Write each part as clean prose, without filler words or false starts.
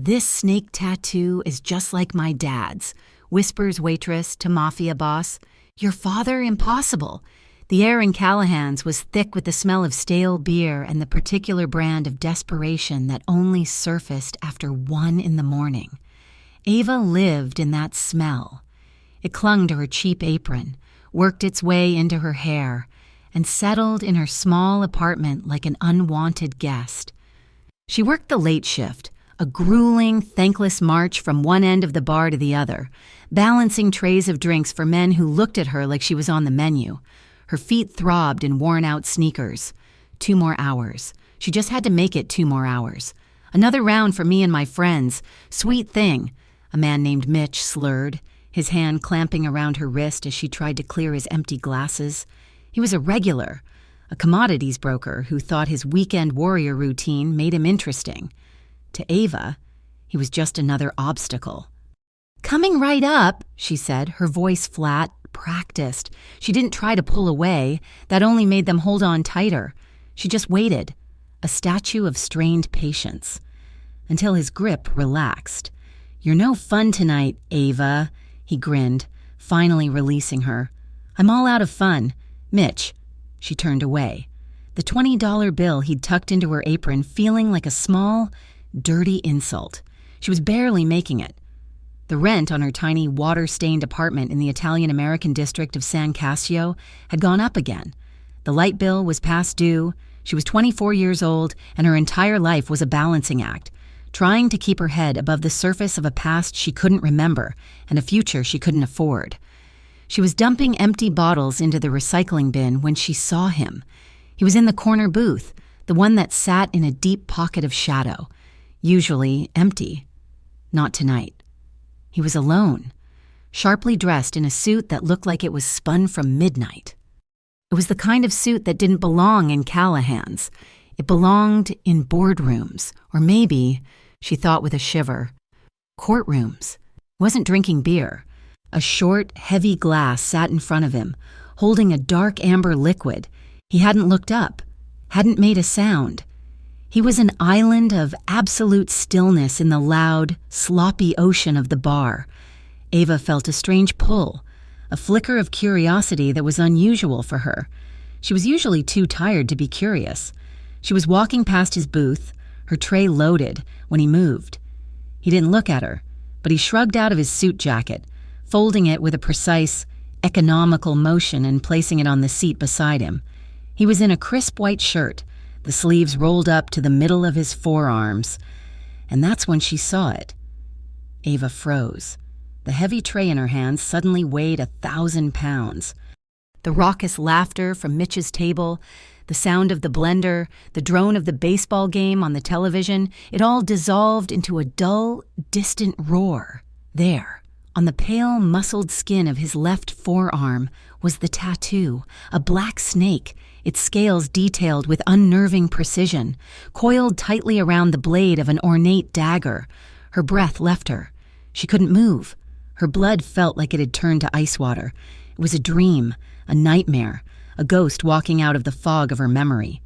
"This snake tattoo is just like my dad's," whispers Waitress to Mafia boss. "Your father? Impossible." The air in Callahan's was thick with the smell of stale beer and the particular brand of desperation that only surfaced after 1 a.m. Ava lived in that smell. It clung to her cheap apron, worked its way into her hair, and settled in her small apartment like an unwanted guest. She worked the late shift, a grueling, thankless march from one end of the bar to the other, balancing trays of drinks for men who looked at her like she was on the menu. Her feet throbbed in worn-out sneakers. 2 more hours. She just had to make it 2 more hours. "Another round for me and my friends. Sweet thing," a man named Mitch slurred, his hand clamping around her wrist as she tried to clear his empty glasses. He was a regular, a commodities broker who thought his weekend warrior routine made him interesting. To Ava, he was just another obstacle. "Coming right up," she said, her voice flat, practiced. She didn't try to pull away. That only made them hold on tighter. She just waited, a statue of strained patience, until his grip relaxed. "You're no fun tonight, Ava," he grinned, finally releasing her. "I'm all out of fun. Mitch." She turned away, the $20 bill he'd tucked into her apron feeling like a small, dirty insult. She was barely making it. The rent on her tiny, water-stained apartment in the Italian-American district of San Cassio had gone up again. The light bill was past due, she was 24 years old, and her entire life was a balancing act, trying to keep her head above the surface of a past she couldn't remember and a future she couldn't afford. She was dumping empty bottles into the recycling bin when she saw him. He was in the corner booth, the one that sat in a deep pocket of shadow, usually empty. Not tonight. He was alone, sharply dressed in a suit that looked like it was spun from midnight. It was the kind of suit that didn't belong in Callahan's. It belonged in boardrooms, or maybe, she thought with a shiver, courtrooms. He wasn't drinking beer. A short, heavy glass sat in front of him, holding a dark amber liquid. He hadn't looked up, hadn't made a sound. He was an island of absolute stillness in the loud, sloppy ocean of the bar. Ava felt a strange pull, a flicker of curiosity that was unusual for her. She was usually too tired to be curious. She was walking past his booth, her tray loaded, when he moved. He didn't look at her, but he shrugged out of his suit jacket, folding it with a precise, economical motion and placing it on the seat beside him. He was in a crisp white shirt, the sleeves rolled up to the middle of his forearms, and that's when she saw it. Ava froze. The heavy tray in her hands suddenly weighed 1,000 pounds. The raucous laughter from Mitch's table, the sound of the blender, the drone of the baseball game on the television, it all dissolved into a dull, distant roar. There, on the pale, muscled skin of his left forearm, was the tattoo, a black snake, its scales detailed with unnerving precision, coiled tightly around the blade of an ornate dagger. Her breath left her. She couldn't move. Her blood felt like it had turned to ice water. It was a dream, a nightmare, a ghost walking out of the fog of her memory.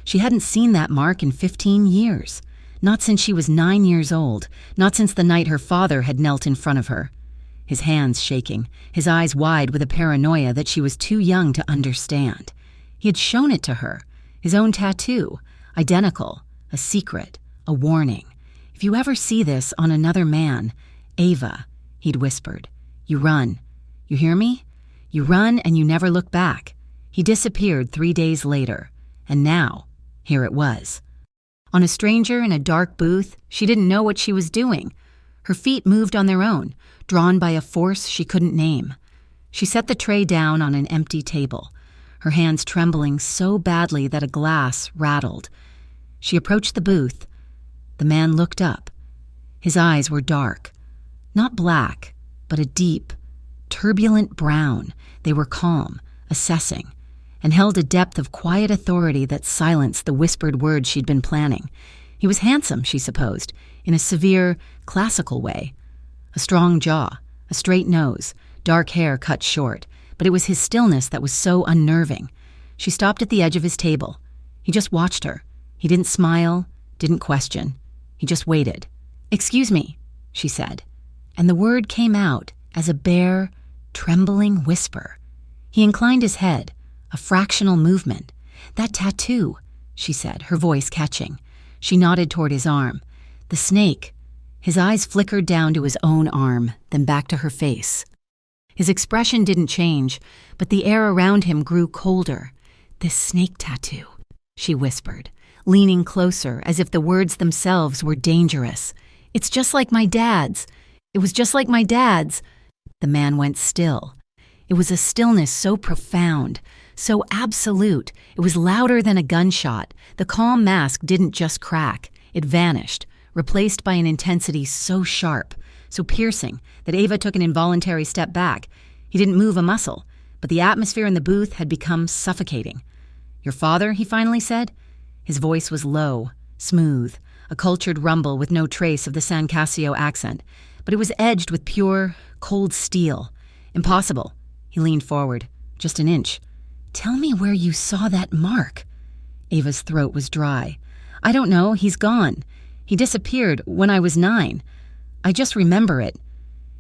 She hadn't seen that mark in 15 years. Not since she was 9 years old, not since the night her father had knelt in front of her. His hands shaking, his eyes wide with a paranoia that she was too young to understand. He had shown it to her, his own tattoo, identical, a secret, a warning. "If you ever see this on another man, Ava," he'd whispered, "you run. You hear me? You run and you never look back." He disappeared 3 days later, and now, here it was. On a stranger in a dark booth, she didn't know what she was doing. Her feet moved on their own, drawn by a force she couldn't name. She set the tray down on an empty table, her hands trembling so badly that a glass rattled. She approached the booth. The man looked up. His eyes were dark, not black, but a deep, turbulent brown. They were calm, assessing, and held a depth of quiet authority that silenced the whispered words she'd been planning. He was handsome, she supposed, in a severe, classical way. A strong jaw, a straight nose, dark hair cut short, but it was his stillness that was so unnerving. She stopped at the edge of his table. He just watched her. He didn't smile, didn't question. He just waited, "Excuse me," she said, and the word came out as a bare, trembling whisper. He inclined his head, a fractional movement. "That tattoo," she said, her voice catching. She nodded toward his arm. "The snake." His eyes flickered down to his own arm, then back to her face. His expression didn't change, but the air around him grew colder. "This snake tattoo," she whispered, leaning closer as if the words themselves were dangerous. "It's just like my dad's. It was just like my dad's." The man went still. It was a stillness so profound, so absolute, it was louder than a gunshot. The calm mask didn't just crack, it vanished, replaced by an intensity so sharp, so piercing, that Ava took an involuntary step back. He didn't move a muscle, but the atmosphere in the booth had become suffocating. "Your father?" he finally said. His voice was low, smooth, a cultured rumble with no trace of the San Casio accent, but it was edged with pure, cold steel. "Impossible." He leaned forward, just an inch. "Tell me where you saw that mark." Ava's throat was dry. "I don't know. He's gone. He disappeared when I was 9. I just remember it."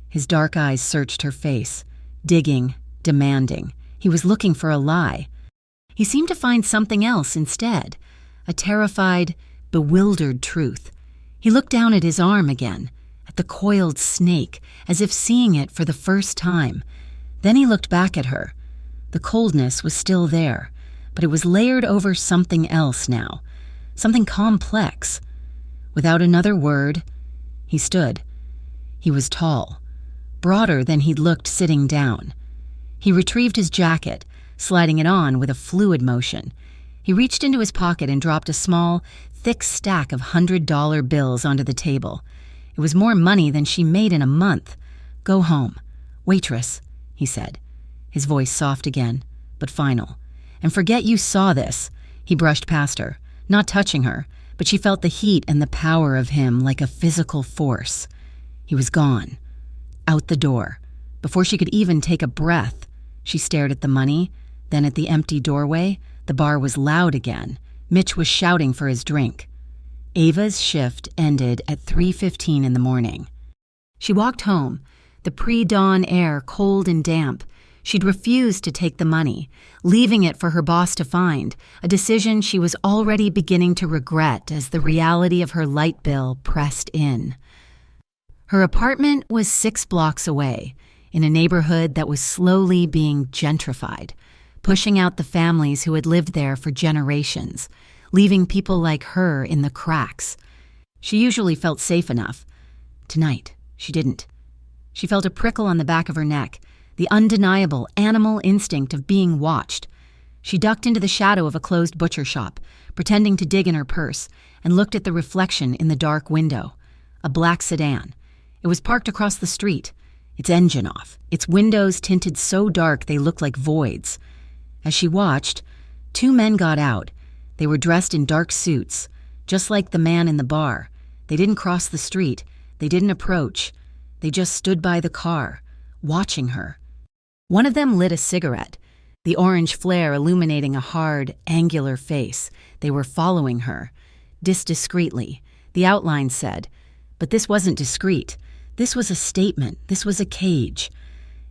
His dark eyes searched her face, digging, demanding. He was looking for a lie. He seemed to find something else instead, a terrified, bewildered truth. He looked down at his arm again, at the coiled snake, as if seeing it for the first time. Then he looked back at her. The coldness was still there, but it was layered over something else now, something complex. Without another word, he stood. He was tall, broader than he'd looked sitting down. He retrieved his jacket, sliding it on with a fluid motion. He reached into his pocket and dropped a small, thick stack of $100 bills onto the table. It was more money than she made in a month. "Go home. Waitress," he said, his voice soft again, but final. "And forget you saw this." He brushed past her, not touching her, but she felt the heat and the power of him like a physical force. He was gone. Out the door. Before she could even take a breath, she stared at the money, then at the empty doorway. The bar was loud again. Mitch was shouting for his drink. Ava's shift ended at 3:15 in the morning. She walked home, the pre-dawn air cold and damp. She'd refused to take the money, leaving it for her boss to find, a decision she was already beginning to regret as the reality of her light bill pressed in. Her apartment was 6 blocks away, in a neighborhood that was slowly being gentrified, pushing out the families who had lived there for generations, leaving people like her in the cracks. She usually felt safe enough. Tonight, she didn't. She felt a prickle on the back of her neck, the undeniable animal instinct of being watched. She ducked into the shadow of a closed butcher shop, pretending to dig in her purse, and looked at the reflection in the dark window. A black sedan. It was parked across the street, its engine off, its windows tinted so dark they looked like voids. As she watched, 2 men got out. They were dressed in dark suits, just like the man in the bar. They didn't cross the street. They didn't approach. They just stood by the car, watching her. One of them lit a cigarette, the orange flare illuminating a hard, angular face. They were following her, discreetly. The outline said, but this wasn't discreet. This was a statement. This was a cage.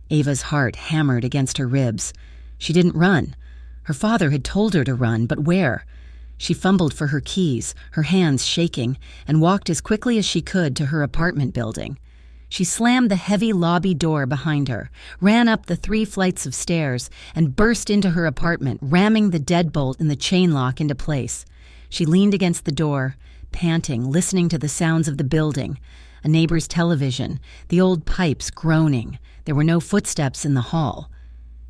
Ava's heart hammered against her ribs. She didn't run. Her father had told her to run, but where? She fumbled for her keys, her hands shaking, and walked as quickly as she could to her apartment building. She slammed the heavy lobby door behind her, ran up the 3 flights of stairs, and burst into her apartment, ramming the deadbolt and the chain lock into place. She leaned against the door, panting, listening to the sounds of the building, a neighbor's television, the old pipes groaning. There were no footsteps in the hall.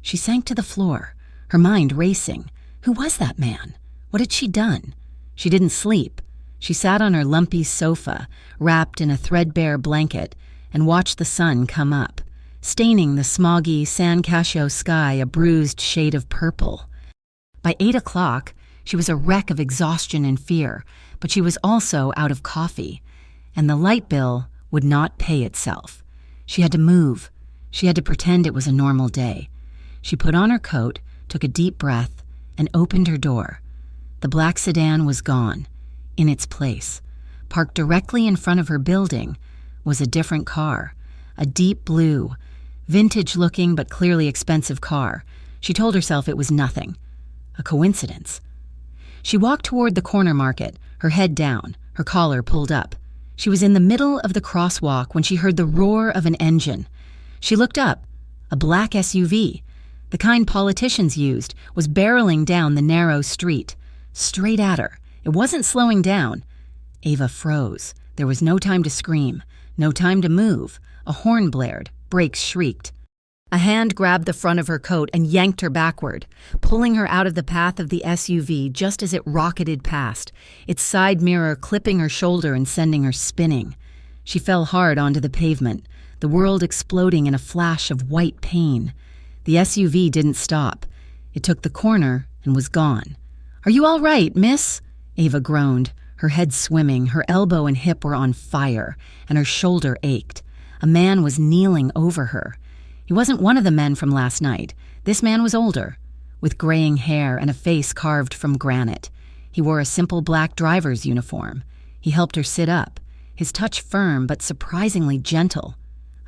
She sank to the floor, her mind racing. Who was that man? What had she done? She didn't sleep. She sat on her lumpy sofa, wrapped in a threadbare blanket, and watched the sun come up, staining the smoggy San Casio sky a bruised shade of purple. By 8 o'clock, she was a wreck of exhaustion and fear, but she was also out of coffee, and the light bill would not pay itself. She had to move. She had to pretend it was a normal day. She put on her coat, took a deep breath, and opened her door. The black sedan was gone, in its place, parked directly in front of her building, was a different car, a deep blue, vintage-looking but clearly expensive car. She told herself it was nothing, a coincidence. She walked toward the corner market, her head down, her collar pulled up. She was in the middle of the crosswalk when she heard the roar of an engine. She looked up. A black SUV, the kind politicians used, was barreling down the narrow street, straight at her. It wasn't slowing down. Ava froze. There was no time to scream, no time to move. A horn blared, brakes shrieked. A hand grabbed the front of her coat and yanked her backward, pulling her out of the path of the SUV just as it rocketed past, its side mirror clipping her shoulder and sending her spinning. She fell hard onto the pavement, the world exploding in a flash of white pain. The SUV didn't stop. It took the corner and was gone. "Are you all right, miss?" Ava groaned, her head swimming, her elbow and hip were on fire, and her shoulder ached. A man was kneeling over her. He wasn't one of the men from last night. This man was older, with graying hair and a face carved from granite. He wore a simple black driver's uniform. He helped her sit up, his touch firm but surprisingly gentle.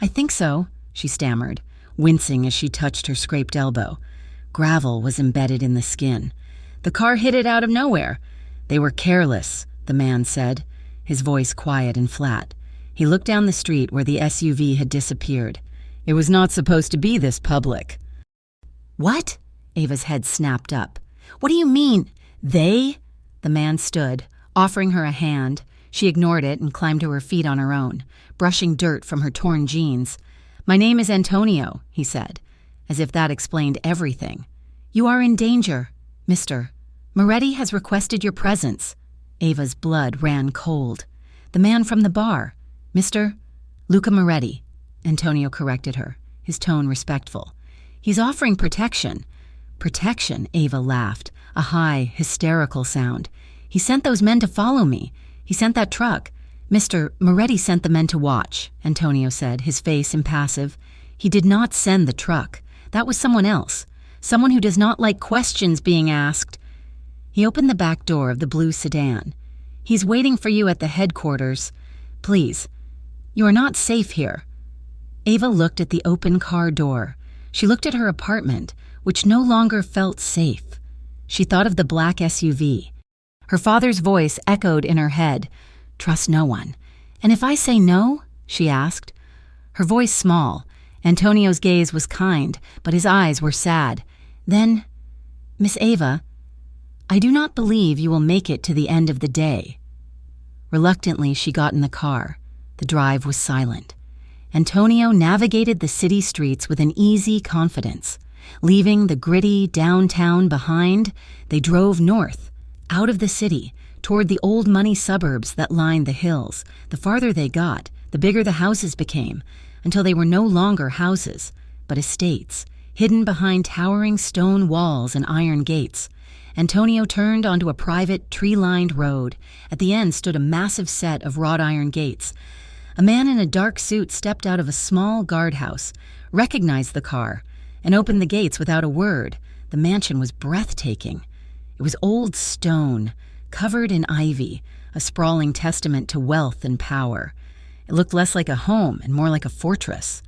"I think so," she stammered, wincing as she touched her scraped elbow. Gravel was embedded in the skin. "The car hit it out of nowhere. They were careless," the man said, his voice quiet and flat. He looked down the street where the SUV had disappeared. "It was not supposed to be this public." "What?" Ava's head snapped up. "What do you mean, they?" The man stood, offering her a hand. She ignored it and climbed to her feet on her own, brushing dirt from her torn jeans. "My name is Antonio," he said, as if that explained everything. "You are in danger, Mr. Moretti has requested your presence." Ava's blood ran cold. "The man from the bar, Mr. Luca Moretti," Antonio corrected her, his tone respectful. "He's offering protection." "Protection," Ava laughed, a high, hysterical sound. "He sent those men to follow me. He sent that truck." "Mr. Moretti sent the men to watch," Antonio said, his face impassive. "He did not send the truck. That was someone else. Someone who does not like questions being asked." He opened the back door of the blue sedan. "He's waiting for you at the headquarters. Please, you are not safe here." Ava looked at the open car door. She looked at her apartment, which no longer felt safe. She thought of the black SUV. Her father's voice echoed in her head. "Trust no one." "And if I say no?" she asked. Her voice small. Antonio's gaze was kind, but his eyes were sad. "Then, Miss Ava, I do not believe you will make it to the end of the day." Reluctantly, she got in the car. The drive was silent. Antonio navigated the city streets with an easy confidence. Leaving the gritty downtown behind, they drove north, out of the city, toward the old money suburbs that lined the hills. The farther they got, the bigger the houses became, until they were no longer houses, but estates, hidden behind towering stone walls and iron gates. Antonio turned onto a private, tree-lined road. At the end stood a massive set of wrought iron gates. A man in a dark suit stepped out of a small guardhouse, recognized the car, and opened the gates without a word. The mansion was breathtaking. It was old stone, covered in ivy, a sprawling testament to wealth and power. It looked less like a home and more like a fortress.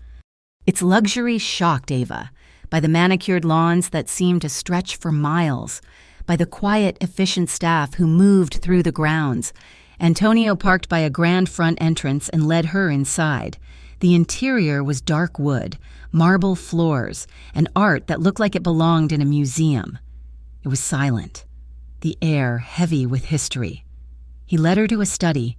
Its luxury shocked Ava, by the manicured lawns that seemed to stretch for miles, by the quiet, efficient staff who moved through the grounds. Antonio parked by a grand front entrance and led her inside. The interior was dark wood, marble floors, and art that looked like it belonged in a museum. It was silent, the air heavy with history. He led her to a study.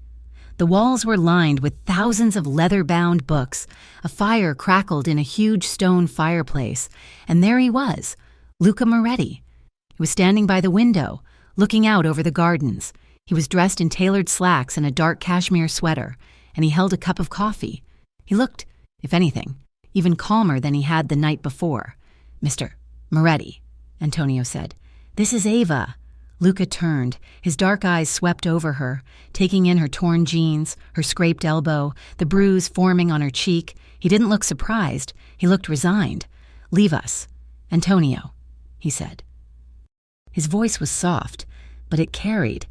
The walls were lined with thousands of leather-bound books. A fire crackled in a huge stone fireplace, and there he was, Luca Moretti. He was standing by the window, looking out over the gardens. He was dressed in tailored slacks and a dark cashmere sweater, and he held a cup of coffee. He looked, if anything, even calmer than he had the night before. "Mr. Moretti," Antonio said. "This is Ava." Luca turned. His dark eyes swept over her, taking in her torn jeans, her scraped elbow, the bruise forming on her cheek. He didn't look surprised. He looked resigned. "Leave us, Antonio," he said. His voice was soft, but it carried.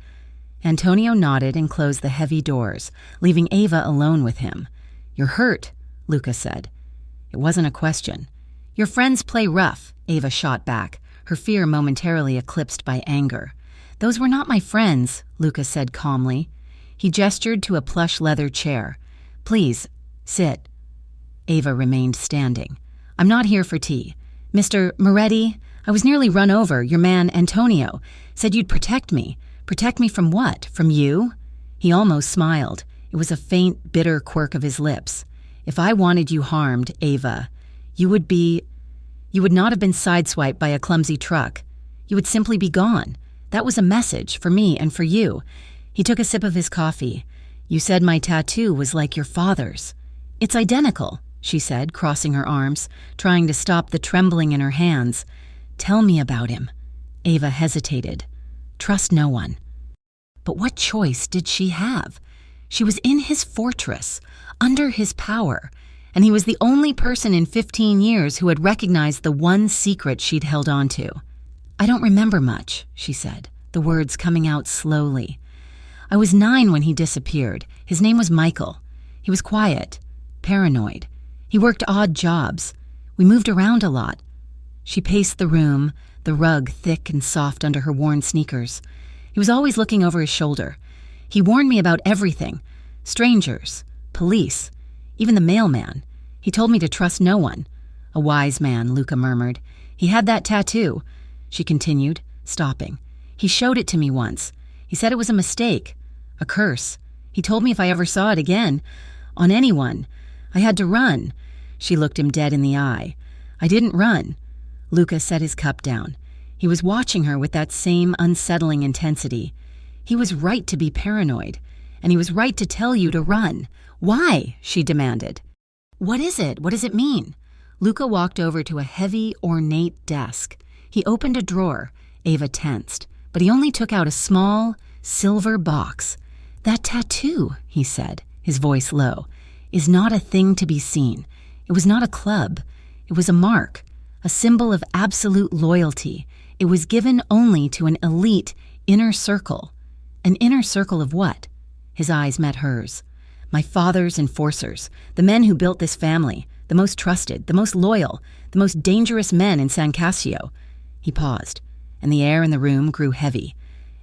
Antonio nodded and closed the heavy doors, leaving Ava alone with him. "You're hurt," Luca said. It wasn't a question. "Your friends play rough," Ava shot back, her fear momentarily eclipsed by anger. "Those were not my friends," Luca said calmly. He gestured to a plush leather chair. "Please, sit." Ava remained standing. "I'm not here for tea. Mr. Moretti, I was nearly run over. Your man, Antonio, said you'd protect me. Protect me from what? From you?" He almost smiled. It was a faint, bitter quirk of his lips. "If I wanted you harmed, Ava, you would not have been sideswiped by a clumsy truck. You would simply be gone. That was a message for me and for you." He took a sip of his coffee. "You said my tattoo was like your father's." "It's identical," she said, crossing her arms, trying to stop the trembling in her hands. "Tell me about him." Ava hesitated. "Trust no one." But what choice did she have? She was in his fortress, under his power, and he was the only person in 15 years who had recognized the one secret she'd held on to. "I don't remember much," she said, the words coming out slowly. "I was 9 when he disappeared. His name was Michael. He was quiet, paranoid. He worked odd jobs. We moved around a lot." She paced the room, the rug thick and soft under her worn sneakers. He was always looking over his shoulder. He warned me about everything. Strangers, police, even the mailman. He told me to trust no one. "A wise man," Luca murmured. "He had that tattoo," she continued, stopping. "He showed it to me once. He said it was a mistake, a curse. He told me if I ever saw it again, on anyone, I had to run." She looked him dead in the eye. "I didn't run." Luca set his cup down. He was watching her with that same unsettling intensity. He was right to be paranoid, and he was right to tell you to run. "Why?" she demanded. "What is it? What does it mean?" Luca walked over to a heavy, ornate desk. He opened a drawer. Ava tensed, but he only took out a small, silver box. "That tattoo," he said, his voice low, "is not a thing to be seen. It was not a club. It was a mark, a symbol of absolute loyalty. It was given only to an elite inner circle." "An inner circle of what?" His eyes met hers. "My father's enforcers, the men who built this family, the most trusted, the most loyal, the most dangerous men in San Cassio." He paused, and the air in the room grew heavy.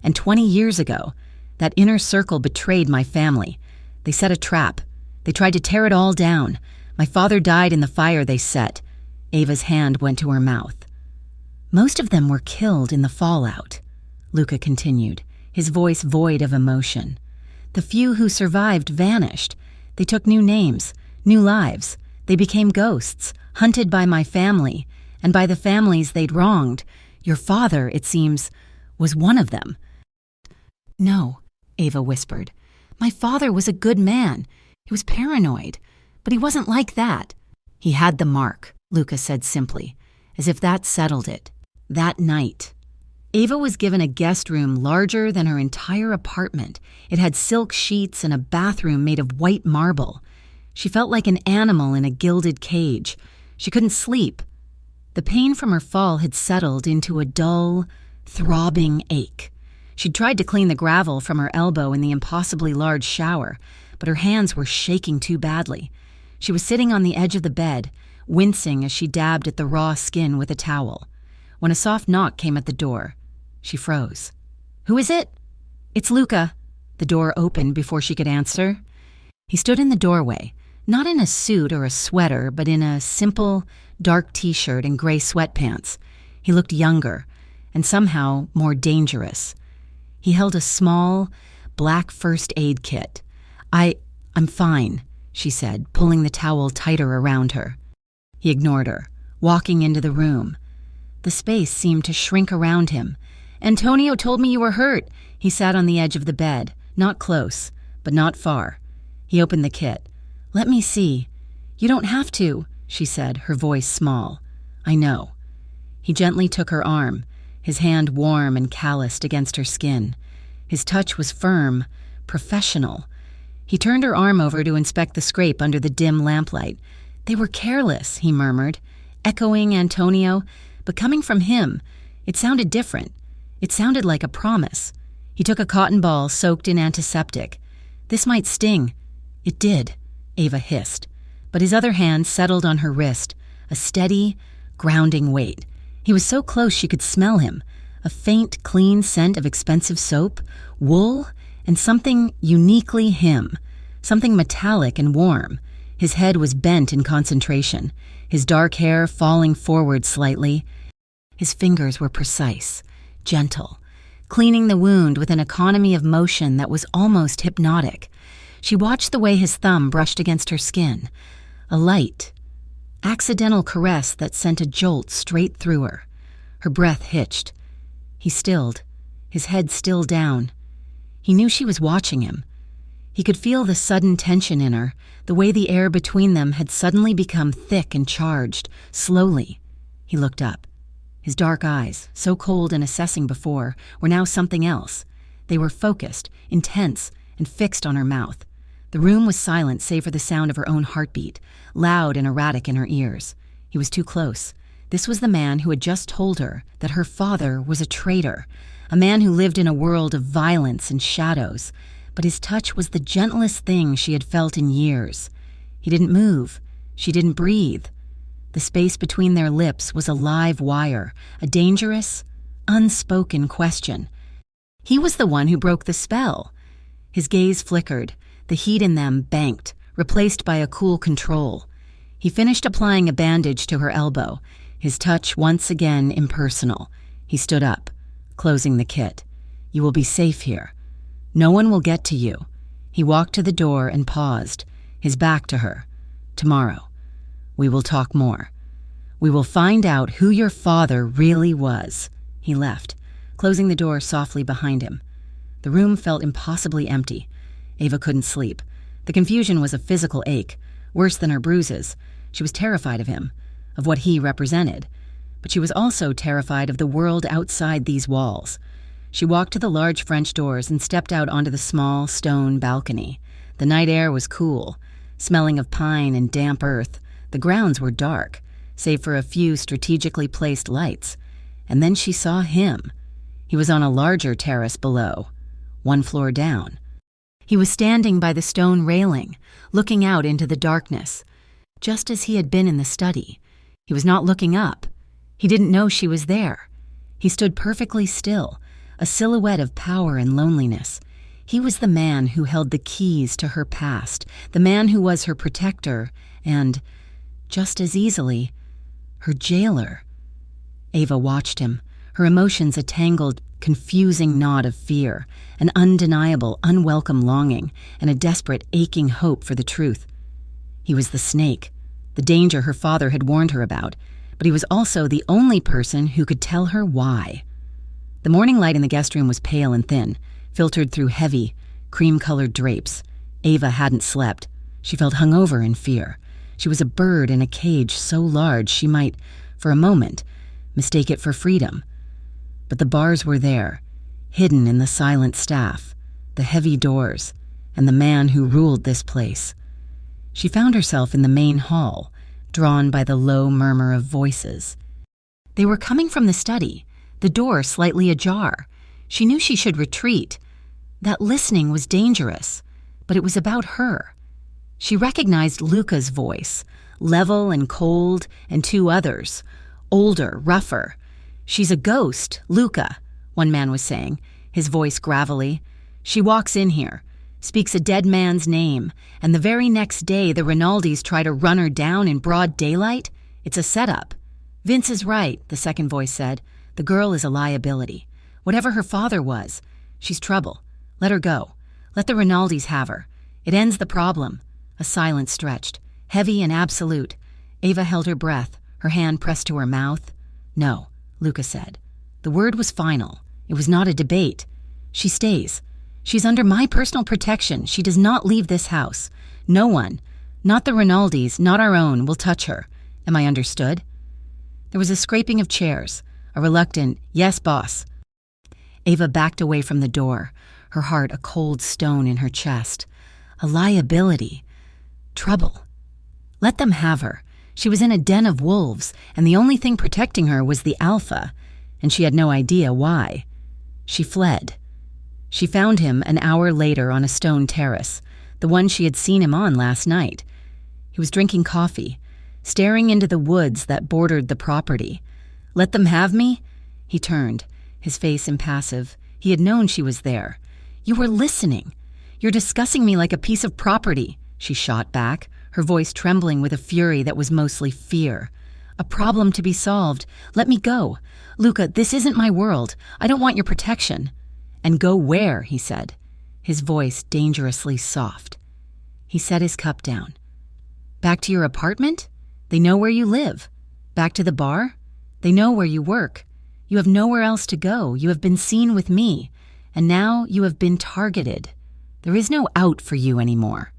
"And 20 years ago, that inner circle betrayed my family. They set a trap. They tried to tear it all down. My father died in the fire they set." Ava's hand went to her mouth. "Most of them were killed in the fallout," Luca continued, his voice void of emotion. "The few who survived vanished. They took new names, new lives. They became ghosts, hunted by my family, and by the families they'd wronged. Your father, it seems, was one of them." "No," Ava whispered. "My father was a good man. He was paranoid, but he wasn't like that." "He had the mark," Luca said simply, as if that settled it. That night, Ava was given a guest room larger than her entire apartment. It had silk sheets and a bathroom made of white marble. She felt like an animal in a gilded cage. She couldn't sleep. The pain from her fall had settled into a dull, throbbing ache. She'd tried to clean the gravel from her elbow in the impossibly large shower, but her hands were shaking too badly. She was sitting on the edge of the bed, wincing as she dabbed at the raw skin with a towel. When a soft knock came at the door, she froze. "Who is it?" "It's Luca." The door opened before she could answer. He stood in the doorway, not in a suit or a sweater, but in a simple, dark t-shirt and gray sweatpants. He looked younger, and somehow more dangerous. He held a small, black first aid kit. I'm fine," she said, pulling the towel tighter around her. He ignored her, walking into the room. The space seemed to shrink around him. "Antonio told me you were hurt." He sat on the edge of the bed, not close, but not far. He opened the kit. "Let me see." "You don't have to," she said, her voice small. "I know." He gently took her arm, his hand warm and calloused against her skin. His touch was firm, professional. He turned her arm over to inspect the scrape under the dim lamplight. "They were careless," he murmured, echoing Antonio, but coming from him, it sounded different. It sounded like a promise. He took a cotton ball soaked in antiseptic. This might sting. It did, Ava hissed, but his other hand settled on her wrist, a steady, grounding weight. He was so close she could smell him, a faint, clean scent of expensive soap, wool, and something uniquely him, something metallic and warm. His head was bent in concentration, his dark hair falling forward slightly. His fingers were precise, gentle, cleaning the wound with an economy of motion that was almost hypnotic. She watched the way his thumb brushed against her skin, a light, accidental caress that sent a jolt straight through her. Her breath hitched. He stilled, his head still down. He knew she was watching him. He could feel the sudden tension in her, the way the air between them had suddenly become thick and charged. Slowly, he looked up. His dark eyes, so cold and assessing before, were now something else. They were focused, intense, and fixed on her mouth. The room was silent save for the sound of her own heartbeat, loud and erratic in her ears. He was too close. This was the man who had just told her that her father was a traitor, a man who lived in a world of violence and shadows. But his touch was the gentlest thing she had felt in years. He didn't move. She didn't breathe. The space between their lips was a live wire, a dangerous, unspoken question. He was the one who broke the spell. His gaze flickered, the heat in them banked, replaced by a cool control. He finished applying a bandage to her elbow, his touch once again impersonal. He stood up, closing the kit. "You will be safe here. No one will get to you." He walked to the door and paused, his back to her. "Tomorrow, we will talk more. We will find out who your father really was." He left, closing the door softly behind him. The room felt impossibly empty. Ava couldn't sleep. The confusion was a physical ache, worse than her bruises. She was terrified of him, of what he represented. But she was also terrified of the world outside these walls. She walked to the large French doors and stepped out onto the small stone balcony. The night air was cool, smelling of pine and damp earth. The grounds were dark, save for a few strategically placed lights. And then she saw him. He was on a larger terrace below, one floor down. He was standing by the stone railing, looking out into the darkness, just as he had been in the study. He was not looking up. He didn't know she was there. He stood perfectly still, a silhouette of power and loneliness. He was the man who held the keys to her past, the man who was her protector, and, just as easily, her jailer. Ava watched him, her emotions a tangled, confusing knot of fear, an undeniable, unwelcome longing, and a desperate, aching hope for the truth. He was the snake, the danger her father had warned her about, but he was also the only person who could tell her why. The morning light in the guest room was pale and thin, filtered through heavy, cream-colored drapes. Ava hadn't slept. She felt hungover in fear. She was a bird in a cage so large she might, for a moment, mistake it for freedom. But the bars were there, hidden in the silent staff, the heavy doors, and the man who ruled this place. She found herself in the main hall, drawn by the low murmur of voices. They were coming from the study, the door slightly ajar. She knew she should retreat. That listening was dangerous, but it was about her. She recognized Luca's voice, level and cold, and two others, older, rougher. "She's a ghost, Luca," one man was saying, his voice gravelly. "She walks in here, speaks a dead man's name, and the very next day the Rinaldis try to run her down in broad daylight. It's a setup." "Vince is right," the second voice said. "The girl is a liability. Whatever her father was, she's trouble. Let her go. Let the Rinaldis have her. It ends the problem." A silence stretched, heavy and absolute. Ava held her breath, her hand pressed to her mouth. "No," Luca said. The word was final. It was not a debate. "She stays. She's under my personal protection. She does not leave this house. No one, not the Rinaldis, not our own, will touch her. Am I understood?" There was a scraping of chairs, a reluctant, "Yes, boss." Ava backed away from the door, her heart a cold stone in her chest. A liability. Trouble. Let them have her. She was in a den of wolves, and the only thing protecting her was the alpha, and she had no idea why. She fled. She found him an hour later on a stone terrace, the one she had seen him on last night. He was drinking coffee, staring into the woods that bordered the property. "Let them have me?" He turned, his face impassive. He had known she was there. "You were listening. You're discussing me like a piece of property," she shot back, her voice trembling with a fury that was mostly fear. "A problem to be solved. Let me go. Luca, this isn't my world. I don't want your protection." "And go where?" he said, his voice dangerously soft. He set his cup down. "Back to your apartment? They know where you live. Back to the bar? They know where you work. You have nowhere else to go. You have been seen with me, and now you have been targeted. There is no out for you anymore."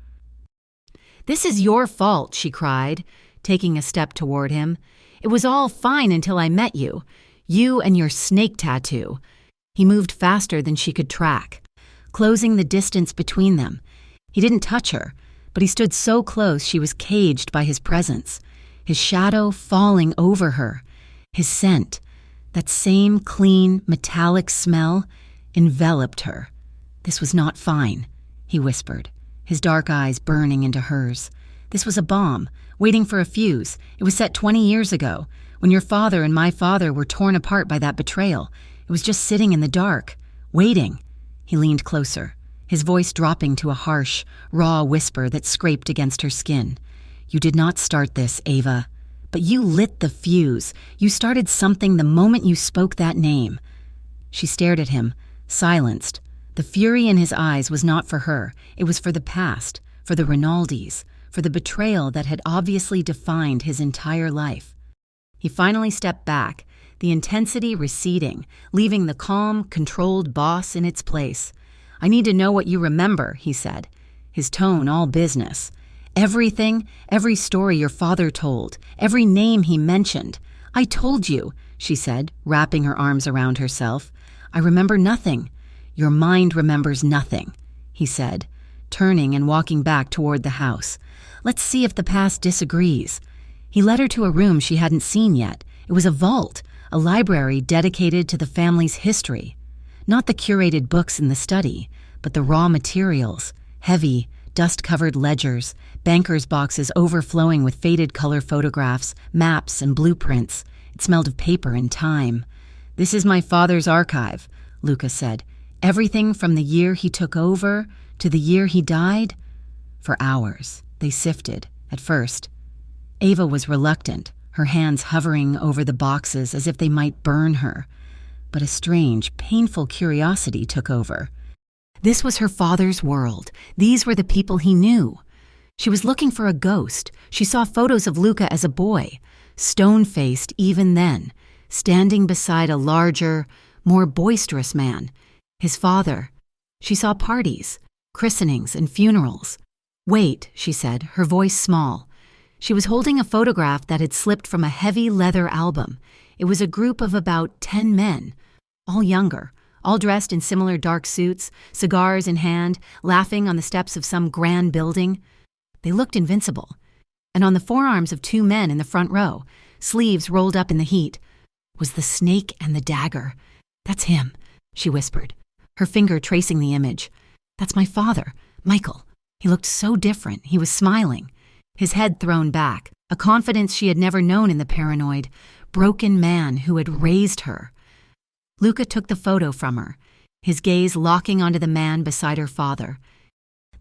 "This is your fault," she cried, taking a step toward him. "It was all fine until I met you. You and your snake tattoo." He moved faster than she could track, closing the distance between them. He didn't touch her, but he stood so close she was caged by his presence, his shadow falling over her. His scent, that same clean, metallic smell, enveloped her. "This was not fine," he whispered, his dark eyes burning into hers. "This was a bomb, waiting for a fuse. It was set 20 years ago, when your father and my father were torn apart by that betrayal. It was just sitting in the dark, waiting." He leaned closer, his voice dropping to a harsh, raw whisper that scraped against her skin. "You did not start this, Ava. But you lit the fuse. You started something the moment you spoke that name." She stared at him, silenced. The fury in his eyes was not for her. It was for the past, for the Rinaldis, for the betrayal that had obviously defined his entire life. He finally stepped back, the intensity receding, leaving the calm, controlled boss in its place. "I need to know what you remember," he said, his tone all business. "Everything, every story your father told, every name he mentioned." "I told you," she said, wrapping her arms around herself. "I remember nothing." "Your mind remembers nothing," he said, turning and walking back toward the house. "Let's see if the past disagrees." He led her to a room she hadn't seen yet. It was a vault, a library dedicated to the family's history. Not the curated books in the study, but the raw materials, heavy, dust-covered ledgers, bankers' boxes overflowing with faded color photographs, maps, and blueprints. It smelled of paper and time. "This is my father's archive," Luca said. "Everything from the year he took over to the year he died." For hours, they sifted, at first. Ava was reluctant, her hands hovering over the boxes as if they might burn her. But a strange, painful curiosity took over. This was her father's world. These were the people he knew. She was looking for a ghost. She saw photos of Luca as a boy, stone-faced even then, standing beside a larger, more boisterous man, his father. She saw parties, christenings, and funerals. "Wait," she said, her voice small. She was holding a photograph that had slipped from a heavy leather album. It was a group of about 10 men, all younger, all dressed in similar dark suits, cigars in hand, laughing on the steps of some grand building. They looked invincible. And on the forearms of 2 men in the front row, sleeves rolled up in the heat, was the snake and the dagger. "That's him," she whispered, her finger tracing the image. "That's my father, Michael." He looked so different. He was smiling, his head thrown back, a confidence she had never known in the paranoid, broken man who had raised her. Luca took the photo from her, his gaze locking onto the man beside her father.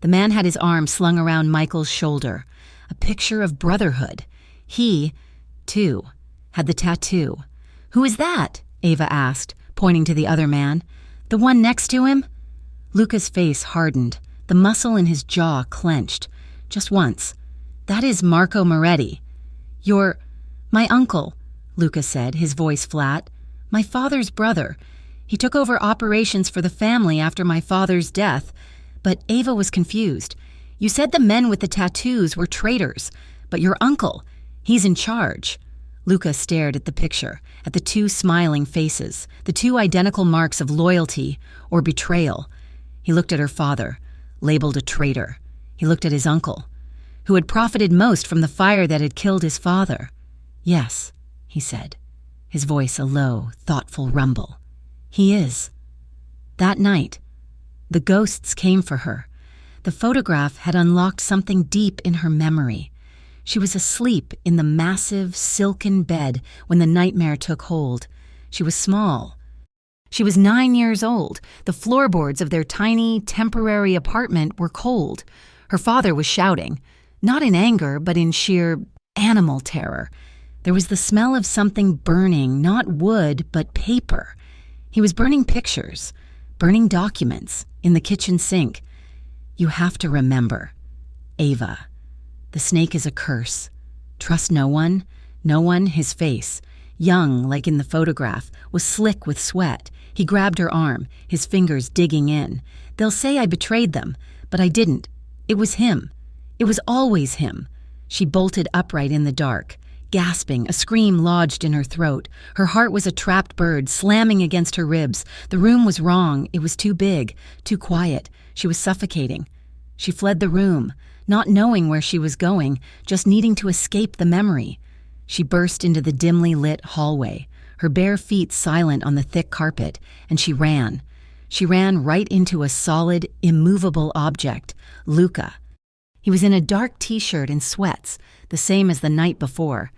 The man had his arm slung around Michael's shoulder, a picture of brotherhood. He, too, had the tattoo. "Who is that?" Ava asked, pointing to the other man. "The one next to him?" Luca's face hardened, the muscle in his jaw clenched, just once. "That is Marco Moretti." My uncle," Luca said, his voice flat. "My father's brother. He took over operations for the family after my father's death." But Ava was confused. "You said the men with the tattoos were traitors, but your uncle, he's in charge." Luca stared at the picture, at the 2 smiling faces, the 2 identical marks of loyalty or betrayal. He looked at her father, labeled a traitor. He looked at his uncle, who had profited most from the fire that had killed his father. "Yes," he said, his voice a low, thoughtful rumble. "He is." That night, The ghosts came for her. The photograph had unlocked something deep in her memory. She was asleep in the massive, silken bed when the nightmare took hold. She was small. She was 9 years old. The floorboards of their tiny, temporary apartment were cold. Her father was shouting, not in anger, but in sheer animal terror. There was the smell of something burning, not wood, but paper. He was burning pictures, burning documents, in the kitchen sink. You have to remember. Ava. The snake is a curse. Trust no one. No one, his face. Young, like in the photograph, was slick with sweat. He grabbed her arm, his fingers digging in. They'll say I betrayed them, but I didn't. It was him. It was always him. She bolted upright in the dark. Gasping, a scream lodged in her throat. Her heart was a trapped bird, slamming against her ribs. The room was wrong. It was too big, too quiet. She was suffocating. She fled the room, not knowing where she was going, just needing to escape the memory. She burst into the dimly lit hallway, her bare feet silent on the thick carpet, and she ran. She ran right into a solid, immovable object, Luca. He was in a dark t-shirt and sweats, the same as the night before.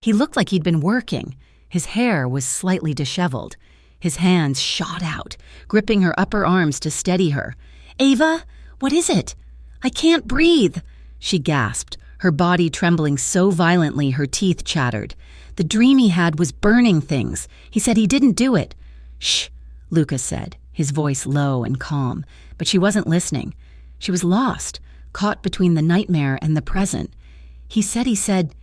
He looked like he'd been working. His hair was slightly disheveled. His hands shot out, gripping her upper arms to steady her. "Ava, what is it? I can't breathe," she gasped, her body trembling so violently her teeth chattered. The dream he had was burning things. He said he didn't do it. "Shh," Lucas said, his voice low and calm, but she wasn't listening. She was lost, caught between the nightmare and the present. He said,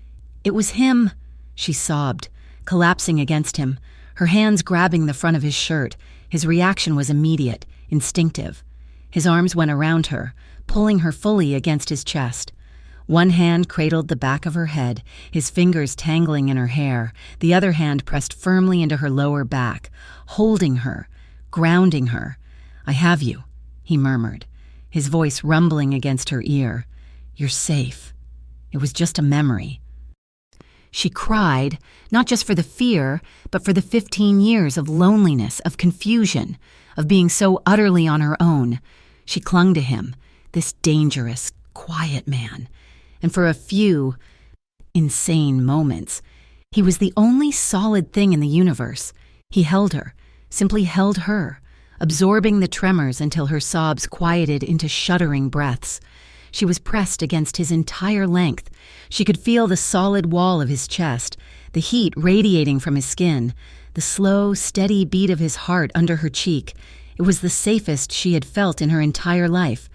"It was him," she sobbed, collapsing against him, her hands grabbing the front of his shirt. His reaction was immediate, instinctive. His arms went around her, pulling her fully against his chest. One hand cradled the back of her head, his fingers tangling in her hair, the other hand pressed firmly into her lower back, holding her, grounding her. "I have you," he murmured, his voice rumbling against her ear. "You're safe. It was just a memory." She cried, not just for the fear, but for the 15 years of loneliness, of confusion, of being so utterly on her own. She clung to him, this dangerous, quiet man. And for a few insane moments, he was the only solid thing in the universe. He held her, simply held her, absorbing the tremors until her sobs quieted into shuddering breaths. She was pressed against his entire length. She could feel the solid wall of his chest, the heat radiating from his skin, the slow, steady beat of his heart under her cheek. It was the safest she had felt in her entire life.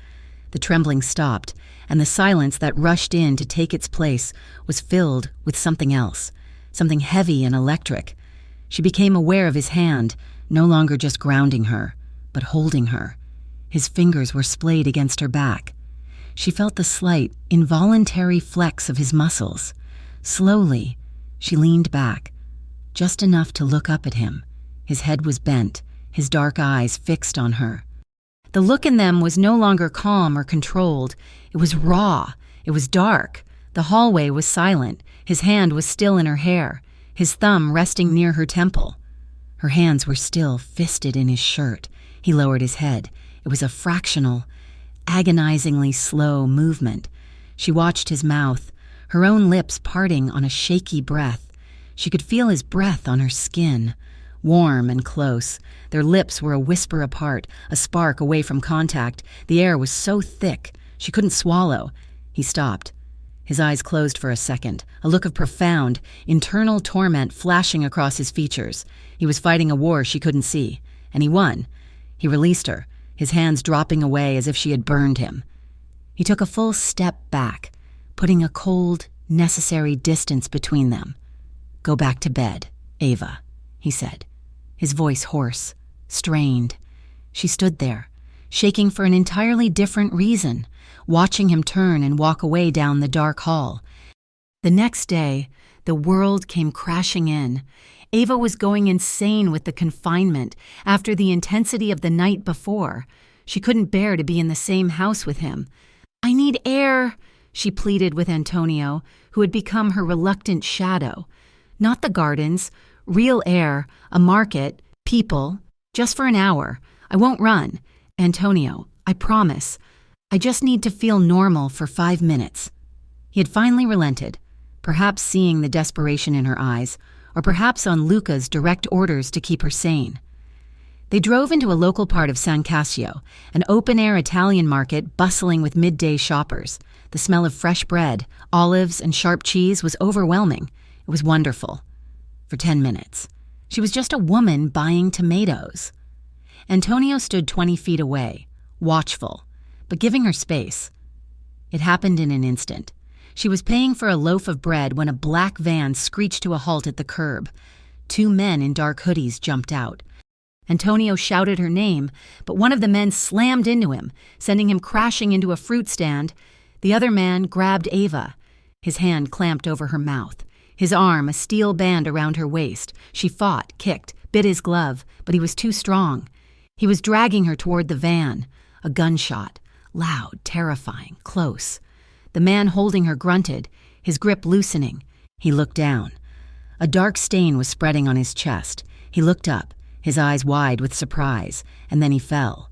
The trembling stopped, and the silence that rushed in to take its place was filled with something else, something heavy and electric. She became aware of his hand, no longer just grounding her, but holding her. His fingers were splayed against her back. She felt the slight, involuntary flex of his muscles. Slowly, she leaned back, just enough to look up at him. His head was bent, his dark eyes fixed on her. The look in them was no longer calm or controlled. It was raw. It was dark. The hallway was silent. His hand was still in her hair, his thumb resting near her temple. Her hands were still fisted in his shirt. He lowered his head. It was a fractional, agonizingly slow movement. She watched his mouth, her own lips parting on a shaky breath. She could feel his breath on her skin, warm and close. Their lips were a whisper apart, a spark away from contact. The air was so thick, she couldn't swallow. He stopped. His eyes closed for a second, a look of profound, internal torment flashing across his features. He was fighting a war she couldn't see, and he won. He released her, his hands dropping away as if she had burned him. He took a full step back, putting a cold, necessary distance between them. "Go back to bed, Ava," he said, his voice hoarse, strained. She stood there, shaking for an entirely different reason, watching him turn and walk away down the dark hall. The next day, the world came crashing in. Ava was going insane with the confinement after the intensity of the night before. She couldn't bear to be in the same house with him. "I need air," she pleaded with Antonio, who had become her reluctant shadow. "Not the gardens, real air, a market, people, just for an hour. I won't run. "Antonio, I promise. I just need to feel normal for 5 minutes." He had finally relented, perhaps seeing the desperation in her eyes, or perhaps on Luca's direct orders to keep her sane. They drove into a local part of San Cassio, an open-air Italian market bustling with midday shoppers. The smell of fresh bread, olives, and sharp cheese was overwhelming. It was wonderful. For 10 minutes. She was just a woman buying tomatoes. Antonio stood 20 feet away, watchful, but giving her space. It happened in an instant. She was paying for a loaf of bread when a black van screeched to a halt at the curb. 2 men in dark hoodies jumped out. Antonio shouted her name, but one of the men slammed into him, sending him crashing into a fruit stand. The other man grabbed Ava. His hand clamped over her mouth. His arm, a steel band around her waist. She fought, kicked, bit his glove, but he was too strong. He was dragging her toward the van. A gunshot. Loud, terrifying, close. The man holding her grunted, his grip loosening. He looked down. A dark stain was spreading on his chest. He looked up, his eyes wide with surprise, and then he fell.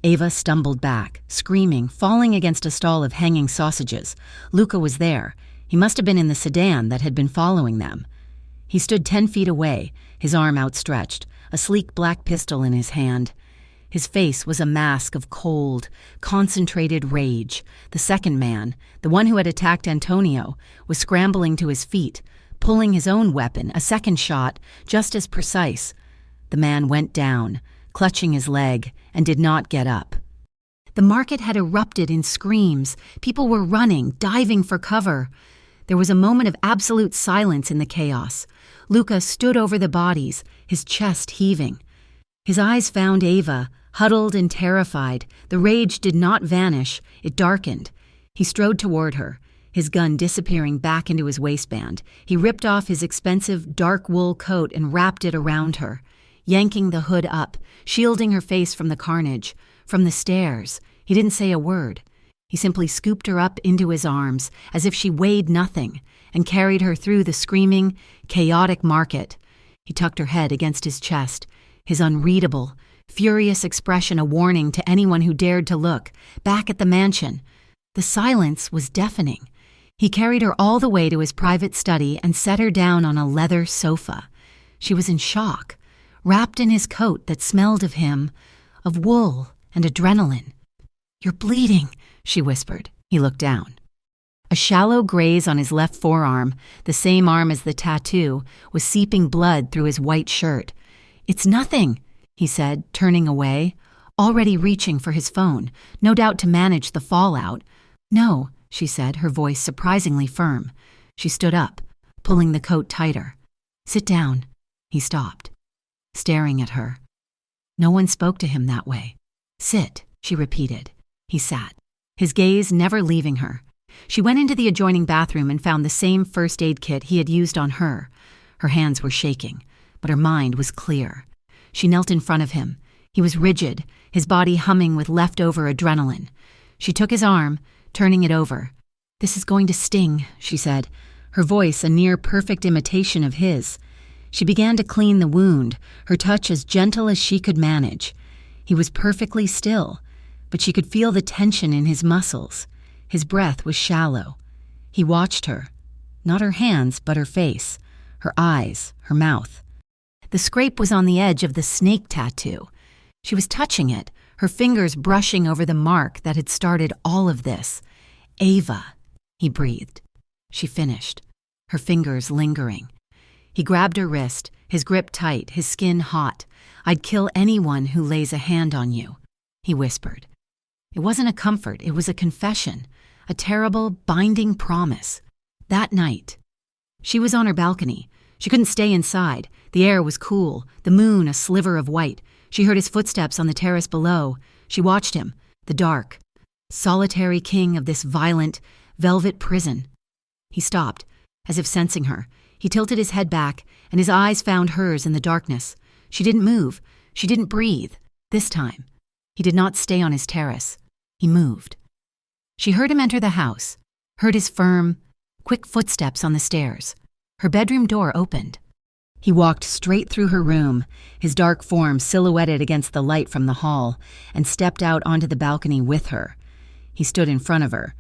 Ava stumbled back, screaming, falling against a stall of hanging sausages. Luca was there. He must have been in the sedan that had been following them. He stood 10 feet away, his arm outstretched, a sleek black pistol in his hand. His face was a mask of cold, concentrated rage. The second man, the one who had attacked Antonio, was scrambling to his feet, pulling his own weapon, a second shot, just as precise. The man went down, clutching his leg, and did not get up. The market had erupted in screams. People were running, diving for cover. There was a moment of absolute silence in the chaos. Luca stood over the bodies, his chest heaving. His eyes found Ava, huddled and terrified. The rage did not vanish, it darkened. He strode toward her, his gun disappearing back into his waistband. He ripped off his expensive dark wool coat and wrapped it around her, yanking the hood up, shielding her face from the carnage, from the stares. He didn't say a word. He simply scooped her up into his arms, as if she weighed nothing, and carried her through the screaming, chaotic market. He tucked her head against his chest, his unreadable, furious expression a warning to anyone who dared to look, back at the mansion. The silence was deafening. He carried her all the way to his private study and set her down on a leather sofa. She was in shock, wrapped in his coat that smelled of him, of wool and adrenaline. "You're bleeding," she whispered. He looked down. A shallow graze on his left forearm, the same arm as the tattoo, was seeping blood through his white shirt. "It's nothing," he said, turning away, already reaching for his phone, no doubt to manage the fallout. "No," she said, her voice surprisingly firm. She stood up, pulling the coat tighter. "Sit down." He stopped, staring at her. No one spoke to him that way. "Sit," she repeated. He sat, his gaze never leaving her. She went into the adjoining bathroom and found the same first aid kit he had used on her. Her hands were shaking, but her mind was clear. She knelt in front of him. He was rigid, his body humming with leftover adrenaline. She took his arm, turning it over. "This is going to sting," she said, her voice a near-perfect imitation of his. She began to clean the wound, her touch as gentle as she could manage. He was perfectly still, but she could feel the tension in his muscles. His breath was shallow. He watched her, not her hands, but her face, her eyes, her mouth. The scrape was on the edge of the snake tattoo. She was touching it, her fingers brushing over the mark that had started all of this. "Ava," he breathed. She finished, her fingers lingering. He grabbed her wrist, his grip tight, his skin hot. "I'd kill anyone who lays a hand on you," he whispered. It wasn't a comfort, it was a confession, a terrible, binding promise. That night, she was on her balcony. She couldn't stay inside. The air was cool, the moon a sliver of white. She heard his footsteps on the terrace below. She watched him, the dark, solitary king of this violent, velvet prison. He stopped, as if sensing her. He tilted his head back, and his eyes found hers in the darkness. She didn't move. She didn't breathe. This time, he did not stay on his terrace. He moved. She heard him enter the house, heard his firm, quick footsteps on the stairs. Her bedroom door opened. He walked straight through her room, his dark form silhouetted against the light from the hall, and stepped out onto the balcony with her. He stood in front of her.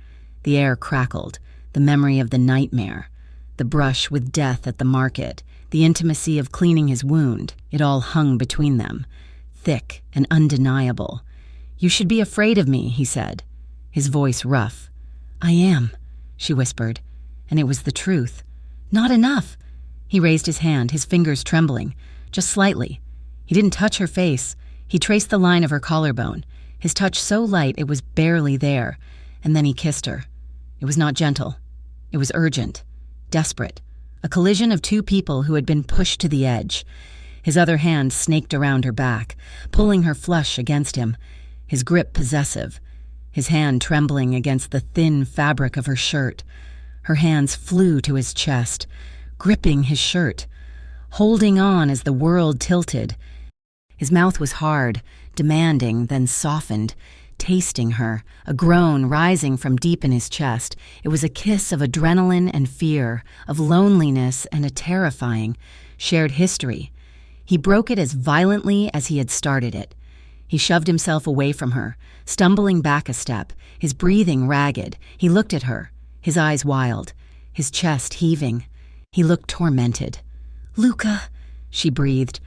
The air crackled, the memory of the nightmare, the brush with death at the market, the intimacy of cleaning his wound, it all hung between them, thick and undeniable. "You should be afraid of me," he said, his voice rough. "I am," she whispered, and it was the truth. "Not enough." He raised his hand, his fingers trembling, just slightly. He didn't touch her face. He traced the line of her collarbone, his touch so light it was barely there, and then he kissed her. It was not gentle. It was urgent, desperate, a collision of two people who had been pushed to the edge. His other hand snaked around her back, pulling her flush against him, his grip possessive, his hand trembling against the thin fabric of her shirt. Her hands flew to his chest, gripping his shirt, holding on as the world tilted. His mouth was hard, demanding, then softened, tasting her, a groan rising from deep in his chest. It was a kiss of adrenaline and fear, of loneliness and a terrifying, shared history. He broke it as violently as he had started it. He shoved himself away from her, stumbling back a step, his breathing ragged. He looked at her, his eyes wild, his chest heaving. He looked tormented. "Luca," she breathed.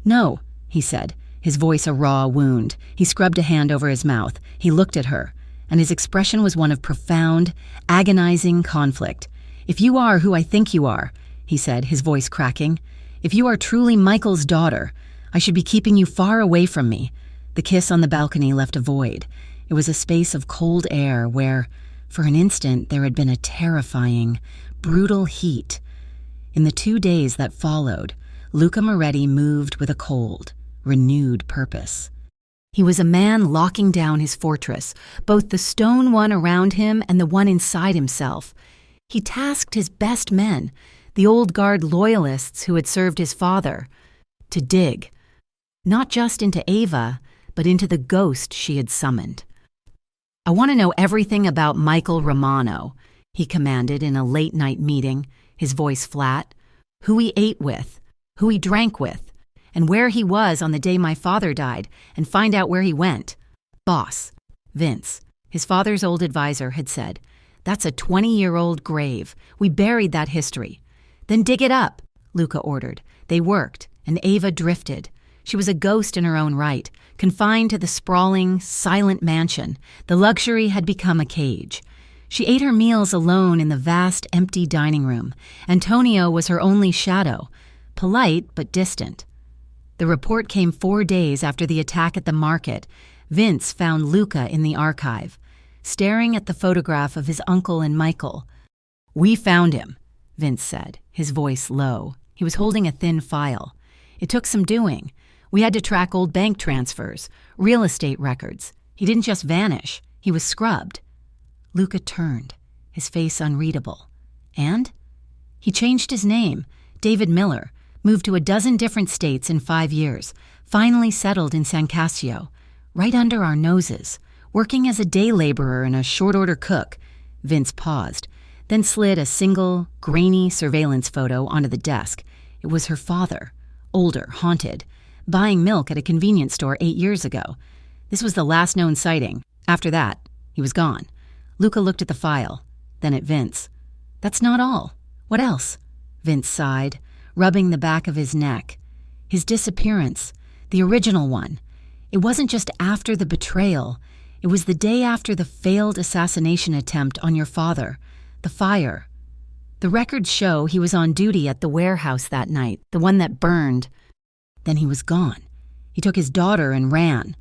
"No," he said, his voice a raw wound. He scrubbed a hand over his mouth. He looked at her, and his expression was one of profound, agonizing conflict. "If you are who I think you are," he said, his voice cracking, "if you are truly Michael's daughter, I should be keeping you far away from me." The kiss on the balcony left a void. It was a space of cold air where, for an instant, there had been a terrifying, brutal heat. In the 2 days that followed, Luca Moretti moved with a cold, renewed purpose. He was a man locking down his fortress, both the stone one around him and the one inside himself. He tasked his best men, the old guard loyalists who had served his father, to dig, not just into Ava, but into the ghost she had summoned. "I want to know everything about Michael Romano," he commanded in a late-night meeting, his voice flat. "Who he ate with, who he drank with, and where he was on the day my father died, and find out where he went." "Boss," Vince, his father's old advisor, had said, "that's a 20-year-old grave. We buried that history." "Then dig it up," Luca ordered. They worked, and Ava drifted. She was a ghost in her own right, confined to the sprawling, silent mansion. The luxury had become a cage. She ate her meals alone in the vast, empty dining room. Antonio was her only shadow, polite but distant. The report came 4 days after the attack at the market. Vince found Luca in the archive, staring at the photograph of his uncle and Michael. "We found him," Vince said, his voice low. He was holding a thin file. "It took some doing. We had to track old bank transfers, real estate records. He didn't just vanish. He was scrubbed." Luca turned, his face unreadable. "And?" "He changed his name, David Miller, moved to a dozen different states in 5 years, finally settled in San Casio, right under our noses, working as a day laborer and a short-order cook." Vince paused, then slid a single, grainy surveillance photo onto the desk. It was her father, older, haunted, buying milk at a convenience store 8 years ago. This was the last known sighting. After that, he was gone. Luca looked at the file, then at Vince. "That's not all. What else?" Vince sighed, rubbing the back of his neck. "His disappearance, the original one. It wasn't just after the betrayal. It was the day after the failed assassination attempt on your father, the fire. The records show he was on duty at the warehouse that night, the one that burned. Then he was gone. He took his daughter and ran."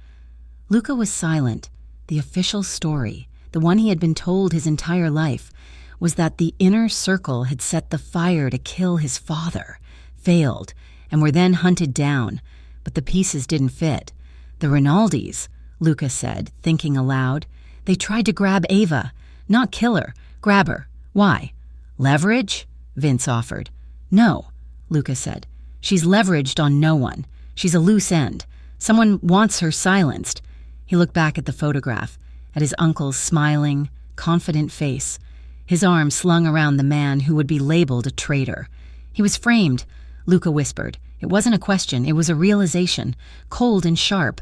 Luca was silent. The official story, the one he had been told his entire life, was that the inner circle had set the fire to kill his father, failed, and were then hunted down, but the pieces didn't fit. "The Rinaldis," Luca said, thinking aloud. "They tried to grab Ava, not kill her, grab her. Why? Leverage?" Vince offered. "No," Luca said. "She's leveraged on no one. She's a loose end. Someone wants her silenced." He looked back at the photograph, at his uncle's smiling, confident face, his arm slung around the man who would be labeled a traitor. He was framed, Luca whispered. It wasn't a question, it was a realization, cold and sharp.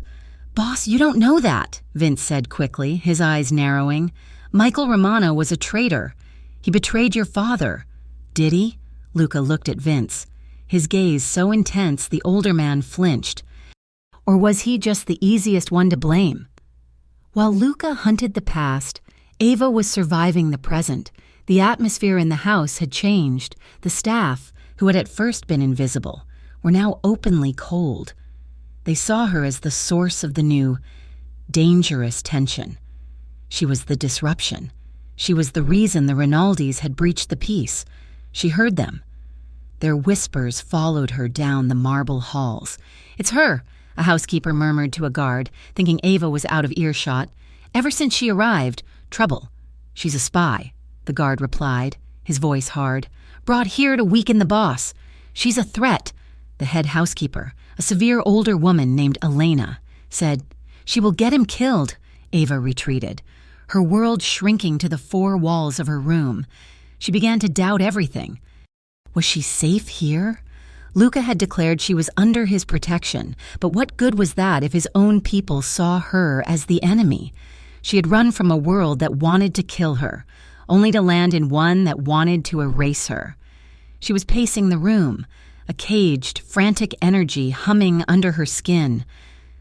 "Boss, you don't know that," Vince said quickly, his eyes narrowing. "Michael Romano was a traitor. He betrayed your father." "Did he?" Luca looked at Vince, his gaze so intense the older man flinched. Or was he just the easiest one to blame? While Luca hunted the past, Ava was surviving the present. The atmosphere in the house had changed. The staff, who had at first been invisible, were now openly cold. They saw her as the source of the new, dangerous tension. She was the disruption. She was the reason the Rinaldis had breached the peace. She heard them. Their whispers followed her down the marble halls. "It's her," a housekeeper murmured to a guard, thinking Ava was out of earshot. "Ever since she arrived, trouble." "She's a spy," the guard replied, his voice hard. "Brought here to weaken the boss. She's a threat." The head housekeeper, a severe older woman named Elena, said, "She will get him killed." Ava retreated, her world shrinking to the four walls of her room. She began to doubt everything. Was she safe here? Luca had declared she was under his protection, but what good was that if his own people saw her as the enemy? She had run from a world that wanted to kill her, only to land in one that wanted to erase her. She was pacing the room, a caged, frantic energy humming under her skin.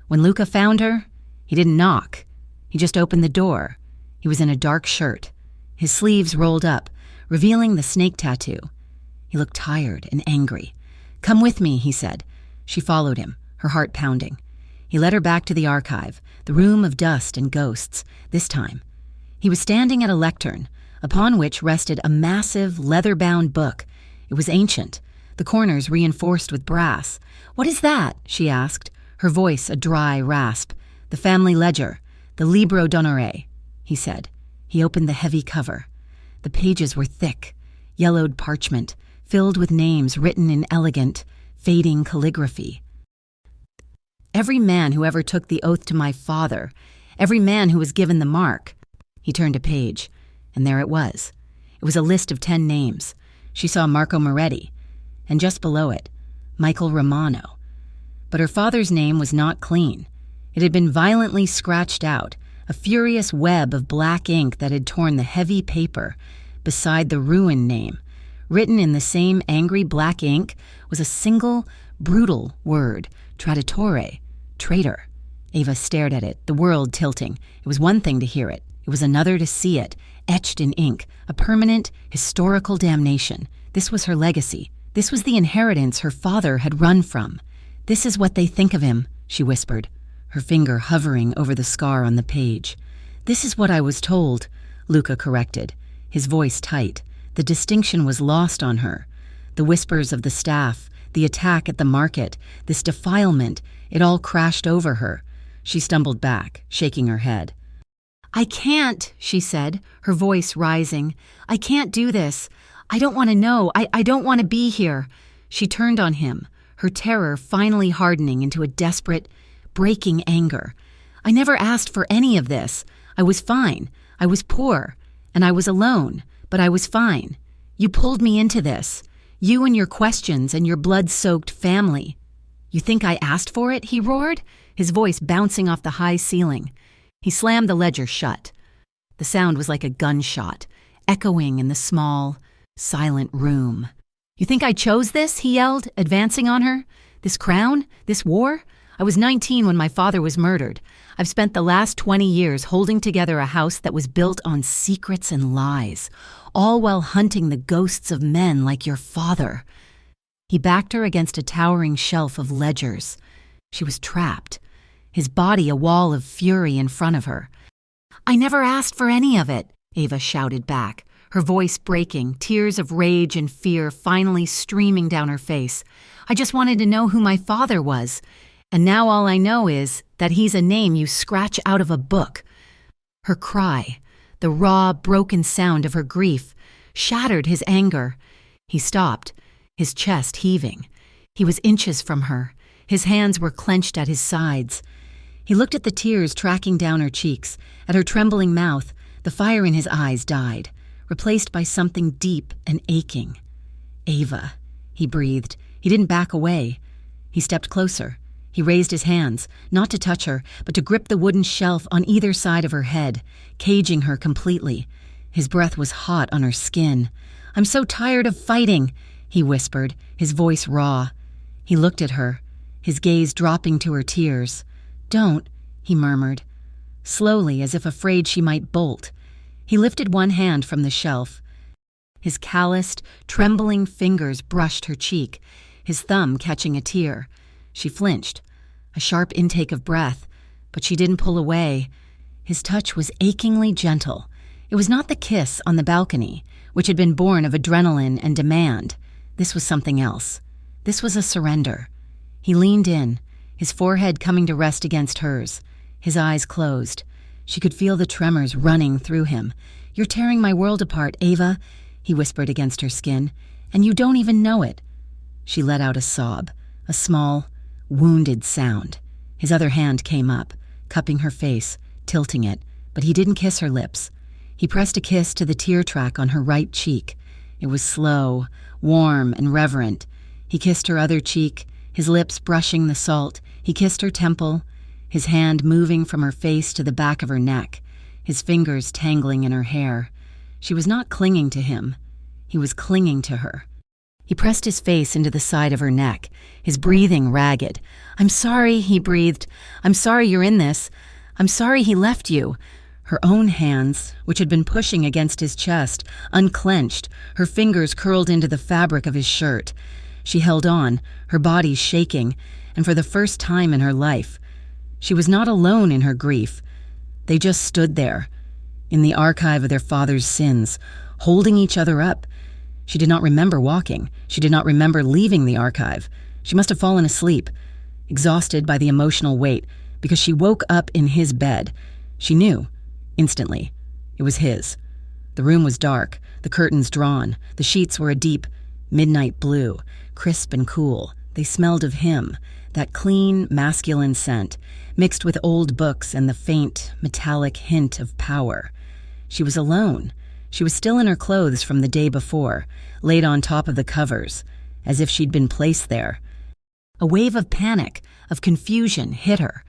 When Luca found her, he didn't knock. He just opened the door. He was in a dark shirt, his sleeves rolled up, revealing the snake tattoo. He looked tired and angry. "Come with me," he said. She followed him, her heart pounding. He led her back to the archive, the room of dust and ghosts, this time. He was standing at a lectern, upon which rested a massive, leather-bound book. It was ancient, the corners reinforced with brass. "What is that?" she asked, her voice a dry rasp. "The family ledger, the libro d'onore," he said. He opened the heavy cover. The pages were thick, yellowed parchment, filled with names written in elegant, fading calligraphy. "Every man who ever took the oath to my father, every man who was given the mark." He turned a page, and there it was. It was a list of 10 names. She saw Marco Moretti, and just below it, Michael Romano. But her father's name was not clean. It had been violently scratched out, a furious web of black ink that had torn the heavy paper. Beside the ruined name, written in the same angry black ink, was a single, brutal word, traditore, traitor. Ava stared at it, the world tilting. It was one thing to hear it. It was another to see it, etched in ink, a permanent, historical damnation. This was her legacy. This was the inheritance her father had run from. "This is what they think of him," she whispered, her finger hovering over the scar on the page. "This is what I was told," Luca corrected, his voice tight. The distinction was lost on her. The whispers of the staff, the attack at the market, this defilement, it all crashed over her. She stumbled back, shaking her head. "I can't," she said, her voice rising. "I can't do this. I don't want to know. I don't want to be here." She turned on him, her terror finally hardening into a desperate, breaking anger. "I never asked for any of this. I was fine. I was poor. And I was alone. But I was fine. You pulled me into this. You and your questions and your blood-soaked family." "You think I asked for it?" he roared, his voice bouncing off the high ceiling. He slammed the ledger shut. The sound was like a gunshot, echoing in the small, silent room. "You think I chose this?" he yelled, advancing on her. "This crown? This war? I was 19 when my father was murdered. I've spent the last 20 years holding together a house that was built on secrets and lies, all while hunting the ghosts of men like your father." He backed her against a towering shelf of ledgers. She was trapped, his body a wall of fury in front of her. "I never asked for any of it," Ava shouted back, her voice breaking, tears of rage and fear finally streaming down her face. "I just wanted to know who my father was. And now all I know is that he's a name you scratch out of a book." Her cry, the raw, broken sound of her grief, shattered his anger. He stopped, his chest heaving. He was inches from her. His hands were clenched at his sides. He looked at the tears tracking down her cheeks, at her trembling mouth. The fire in his eyes died, replaced by something deep and aching. "Ava," he breathed, He didn't back away. He stepped closer. He raised his hands, not to touch her, but to grip the wooden shelf on either side of her head, caging her completely. His breath was hot on her skin. "I'm so tired of fighting," he whispered, his voice raw. He looked at her, his gaze dropping to her tears. "Don't," he murmured, slowly as if afraid she might bolt. He lifted one hand from the shelf. His calloused, trembling fingers brushed her cheek, his thumb catching a tear. She flinched, a sharp intake of breath, but she didn't pull away. His touch was achingly gentle. It was not the kiss on the balcony, which had been born of adrenaline and demand. This was something else. This was a surrender. He leaned in, his forehead coming to rest against hers, his eyes closed. She could feel the tremors running through him. "You're tearing my world apart, Ava," he whispered against her skin, "and you don't even know it." She let out a sob, a small, wounded sound. His other hand came up, cupping her face, tilting it, but he didn't kiss her lips. He pressed a kiss to the tear track on her right cheek. It was slow, warm, and reverent. He kissed her other cheek, his lips brushing the salt. He kissed her temple, his hand moving from her face to the back of her neck, his fingers tangling in her hair. She was not clinging to him. He was clinging to her. He pressed his face into the side of her neck, his breathing ragged. "I'm sorry," he breathed. "I'm sorry you're in this. I'm sorry he left you." Her own hands, which had been pushing against his chest, unclenched, her fingers curled into the fabric of his shirt. She held on, her body shaking, and for the first time in her life, she was not alone in her grief. They just stood there, in the archive of their father's sins, holding each other up. She did not remember walking. She did not remember leaving the archive. She must have fallen asleep, exhausted by the emotional weight, because she woke up in his bed. She knew, instantly, it was his. The room was dark, the curtains drawn. The sheets were a deep, midnight blue, crisp and cool. They smelled of him, that clean, masculine scent, mixed with old books and the faint, metallic hint of power. She was alone. She was still in her clothes from the day before, laid on top of the covers, as if she'd been placed there. A wave of panic, of confusion hit her.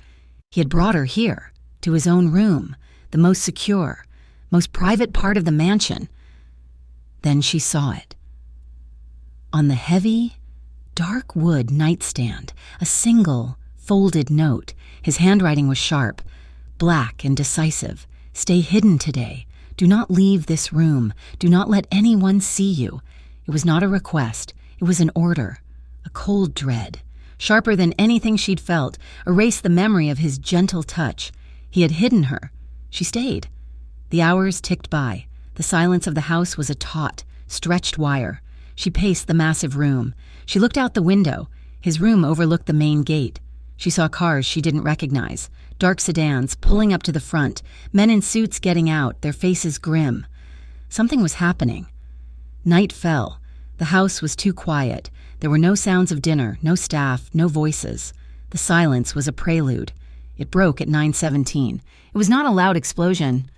He had brought her here, to his own room, the most secure, most private part of the mansion. Then she saw it. On the heavy, dark wood nightstand, a single, folded note. His handwriting was sharp, black and decisive. "Stay hidden today. Do not leave this room. Do not let anyone see you." It was not a request. It was an order. A cold dread, sharper than anything she'd felt, erased the memory of his gentle touch. He had hidden her. She stayed. The hours ticked by. The silence of the house was a taut, stretched wire. She paced the massive room. She looked out the window. His room overlooked the main gate. She saw cars she didn't recognize, dark sedans pulling up to the front, men in suits getting out, their faces grim. Something was happening. Night fell. The house was too quiet. There were no sounds of dinner, no staff, no voices. The silence was a prelude. It broke at 9:17. It was not a loud explosion.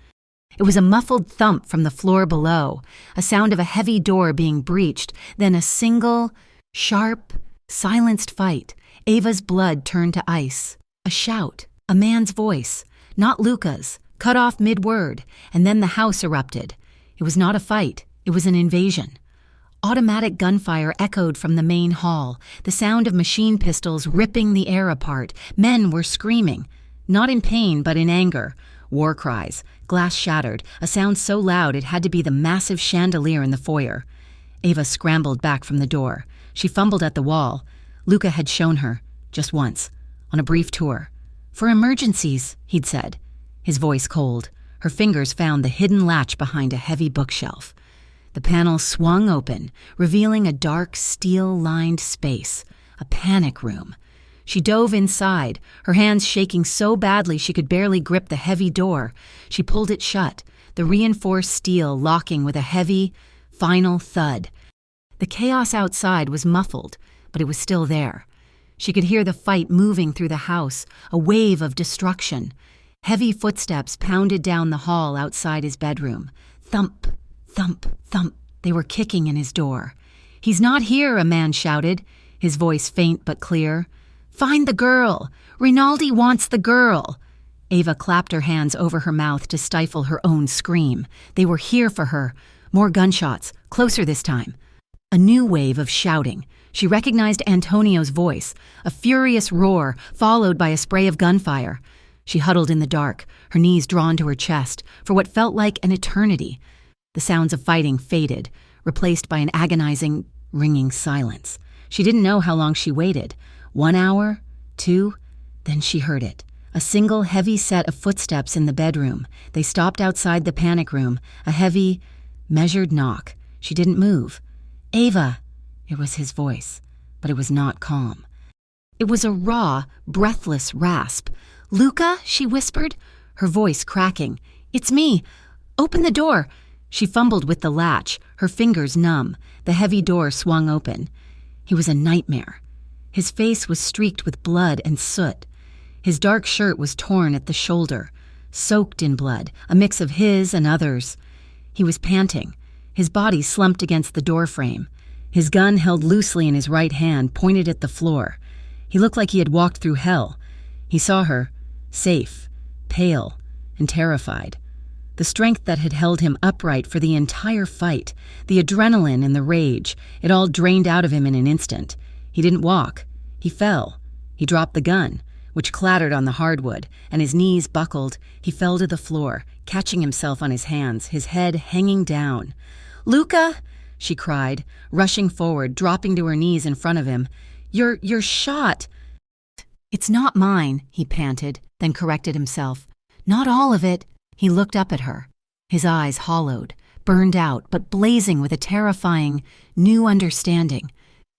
It was a muffled thump from the floor below, a sound of a heavy door being breached, then a single, sharp, silenced fight. Ava's blood turned to ice. A shout, a man's voice, not Luca's, cut off mid-word, and then the house erupted. It was not a fight, it was an invasion. Automatic gunfire echoed from the main hall, the sound of machine pistols ripping the air apart. Men were screaming, not in pain but in anger. War cries, glass shattered, a sound so loud it had to be the massive chandelier in the foyer. Ava scrambled back from the door. She fumbled at the wall. Luca had shown her, just once, on a brief tour. "For emergencies," he'd said, his voice cold. Her fingers found the hidden latch behind a heavy bookshelf. The panel swung open, revealing a dark, steel-lined space, a panic room. She dove inside, her hands shaking so badly she could barely grip the heavy door. She pulled it shut, the reinforced steel locking with a heavy, final thud. The chaos outside was muffled, but it was still there. She could hear the fight moving through the house, a wave of destruction. Heavy footsteps pounded down the hall outside his bedroom. Thump, thump, thump. They were kicking in his door. "He's not here," a man shouted. his voice faint but clear. "Find the girl! Rinaldi wants the girl!" Ava clapped her hands over her mouth to stifle her own scream. They were here for her. More gunshots, closer this time. A new wave of shouting. She recognized Antonio's voice, a furious roar followed by a spray of gunfire. She huddled in the dark, her knees drawn to her chest, for what felt like an eternity. The sounds of fighting faded, replaced by an agonizing, ringing silence. She didn't know how long she waited. 1 hour, 2, then she heard it. A single heavy set of footsteps in the bedroom. They stopped outside the panic room, a heavy, measured knock. She didn't move. "Ava!" It was his voice, but it was not calm. It was a raw, breathless rasp. "Luca?" she whispered, her voice cracking. "It's me. Open the door." She fumbled with the latch, her fingers numb. The heavy door swung open. He was a nightmare. His face was streaked with blood and soot. His dark shirt was torn at the shoulder, soaked in blood, a mix of his and others. He was panting, his body slumped against the doorframe. His gun held loosely in his right hand, pointed at the floor. He looked like he had walked through hell. He saw her, safe, pale, and terrified. The strength that had held him upright for the entire fight, the adrenaline and the rage, it all drained out of him in an instant. He didn't walk. He fell. He dropped the gun, which clattered on the hardwood, and his knees buckled. He fell to the floor, catching himself on his hands, his head hanging down. "Luca!" she cried, rushing forward, dropping to her knees in front of him. You're shot." "It's not mine," he panted, then corrected himself. "Not all of it." He looked up at her, his eyes hollowed, burned out, but blazing with a terrifying, new understanding.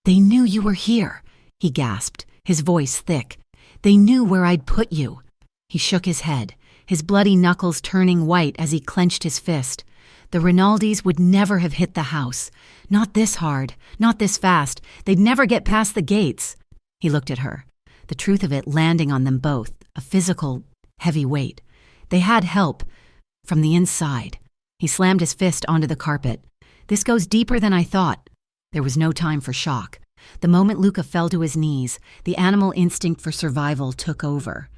"They knew you were here," he gasped, his voice thick. "They knew where I'd put you." He shook his head, his bloody knuckles turning white as he clenched his fist. The Rinaldis would never have hit the house. Not this hard, not this fast. They'd never get past the gates. He looked at her, the truth of it landing on them both, a physical, heavy weight. They had help from the inside. He slammed his fist onto the carpet. "This goes deeper than I thought." There was no time for shock. The moment Luca fell to his knees, the animal instinct for survival took over.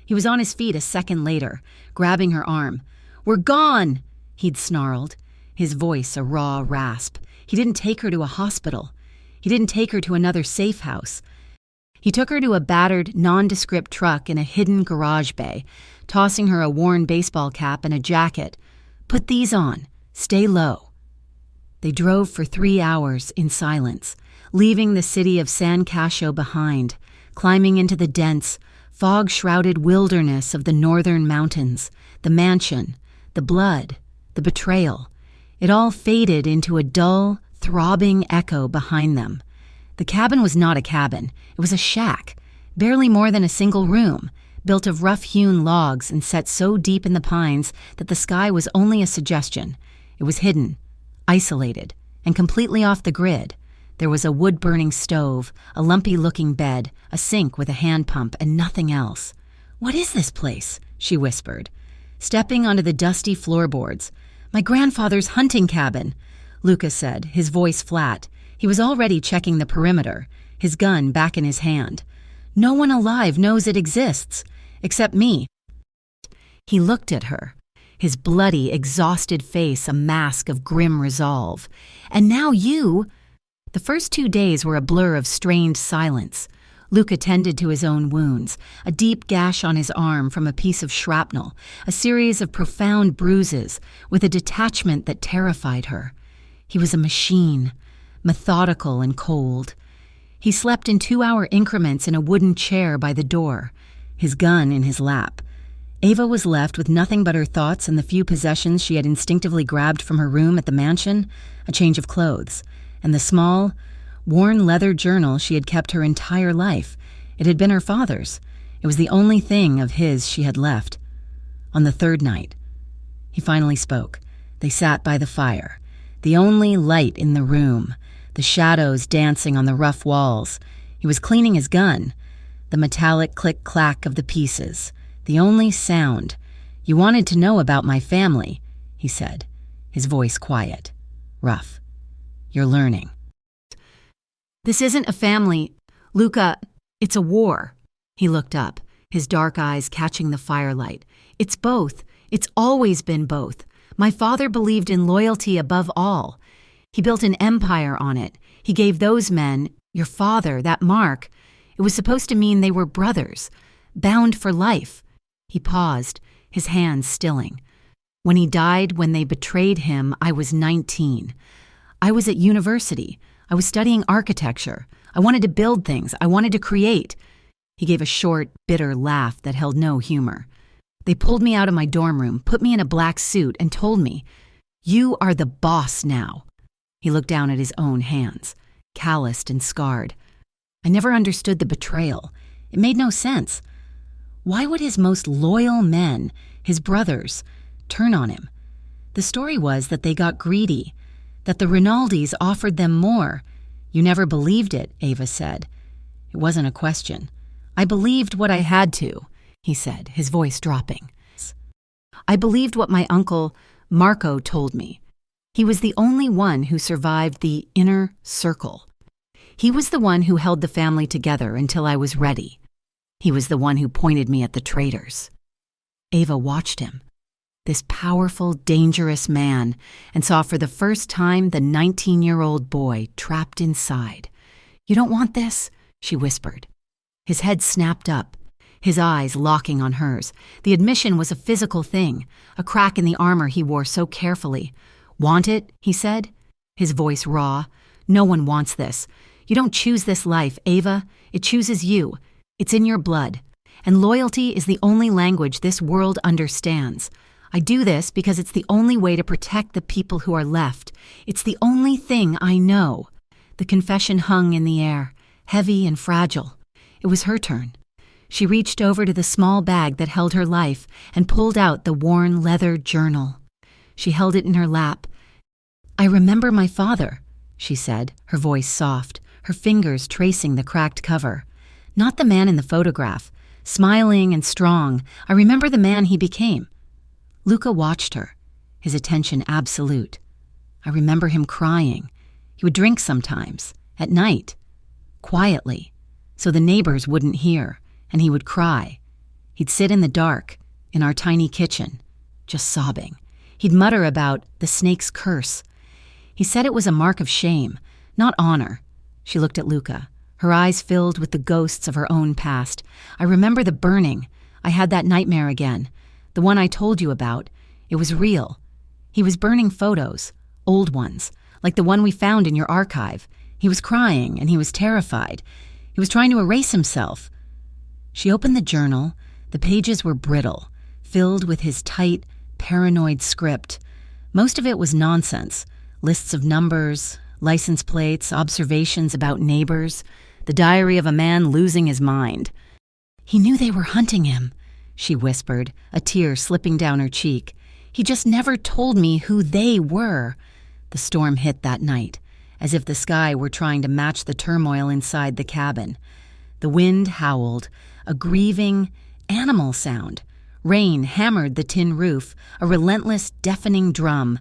He was on his feet a second later, grabbing her arm. "We're gone!" he'd snarled, his voice a raw rasp. He didn't take her to a hospital. He didn't take her to another safe house. He took her to a battered, nondescript truck in a hidden garage bay, tossing her a worn baseball cap and a jacket. "Put these on. Stay low." They drove for 3 hours in silence, leaving the city of San Cascio behind, climbing into the dense, fog-shrouded wilderness of the northern mountains, the mansion, the blood, the betrayal. It all faded into a dull, throbbing echo behind them. The cabin was not a cabin. It was a shack, barely more than a single room, built of rough-hewn logs and set so deep in the pines that the sky was only a suggestion. It was hidden, isolated, and completely off the grid. There was a wood-burning stove, a lumpy-looking bed, a sink with a hand pump, and nothing else. "What is this place?" she whispered, stepping onto the dusty floorboards. "My grandfather's hunting cabin," Luca said, his voice flat. He was already checking the perimeter, his gun back in his hand. "No one alive knows it exists, except me." He looked at her, his bloody, exhausted face a mask of grim resolve. "And now you—" The first 2 days were a blur of strained silence. Luca tended to his own wounds, a deep gash on his arm from a piece of shrapnel, a series of profound bruises, with a detachment that terrified her. He was a machine, methodical and cold. He slept in 2-hour increments in a wooden chair by the door, his gun in his lap. Ava was left with nothing but her thoughts and the few possessions she had instinctively grabbed from her room at the mansion, a change of clothes, and the small, worn leather journal she had kept her entire life. It had been her father's. It was the only thing of his she had left. On the 3rd night, he finally spoke. They sat by the fire, the only light in the room, the shadows dancing on the rough walls. He was cleaning his gun, the metallic click-clack of the pieces, the only sound. "You wanted to know about my family," he said, his voice quiet, rough. "You're learning." This isn't a family. Luca, it's a war. He looked up, his dark eyes catching the firelight. It's both. It's always been both. My father believed in loyalty above all. He built an empire on it. He gave those men, your father, that mark. It was supposed to mean they were brothers, bound for life. He paused, his hands stilling. When he died, when they betrayed him, I was 19. I was at university. I was studying architecture. I wanted to build things. I wanted to create. He gave a short, bitter laugh that held no humor. They pulled me out of my dorm room, put me in a black suit, and told me, "You are the boss now." He looked down at his own hands, calloused and scarred. I never understood the betrayal. It made no sense. Why would his most loyal men, his brothers, turn on him? The story was that they got greedy, that the Rinaldis offered them more. You never believed it, Ava said. It wasn't a question. I believed what I had to, he said, his voice dropping. I believed what my uncle, Marco, told me. He was the only one who survived the inner circle. He was the one who held the family together until I was ready. He was the one who pointed me at the traitors. Ava watched him, this powerful, dangerous man, and saw for the first time the 19-year-old boy trapped inside. "You don't want this?" she whispered. His head snapped up, his eyes locking on hers. The admission was a physical thing, a crack in the armor he wore so carefully. "Want it?" he said, his voice raw. "No one wants this. You don't choose this life, Ava. It chooses you. It's in your blood. And loyalty is the only language this world understands. I do this because it's the only way to protect the people who are left. It's the only thing I know." The confession hung in the air, heavy and fragile. It was her turn. She reached over to the small bag that held her life and pulled out the worn leather journal. She held it in her lap. "I remember my father," she said, her voice soft, her fingers tracing the cracked cover. "Not the man in the photograph, smiling and strong. I remember the man he became." Luca watched her, his attention absolute. "I remember him crying. He would drink sometimes, at night, quietly, so the neighbors wouldn't hear, and he would cry. He'd sit in the dark, in our tiny kitchen, just sobbing. He'd mutter about the snake's curse. He said it was a mark of shame, not honor." She looked at Luca, her eyes filled with the ghosts of her own past. "I remember the burning. I had that nightmare again. The one I told you about. It was real. He was burning photos, old ones, like the one we found in your archive. He was crying and he was terrified. He was trying to erase himself." She opened the journal. The pages were brittle, filled with his tight, paranoid script. Most of it was nonsense. Lists of numbers, license plates, observations about neighbors, the diary of a man losing his mind. "He knew they were hunting him," she whispered, a tear slipping down her cheek. "He just never told me who they were." The storm hit that night, as if the sky were trying to match the turmoil inside the cabin. The wind howled, a grieving, animal sound. Rain hammered the tin roof, a relentless, deafening drum.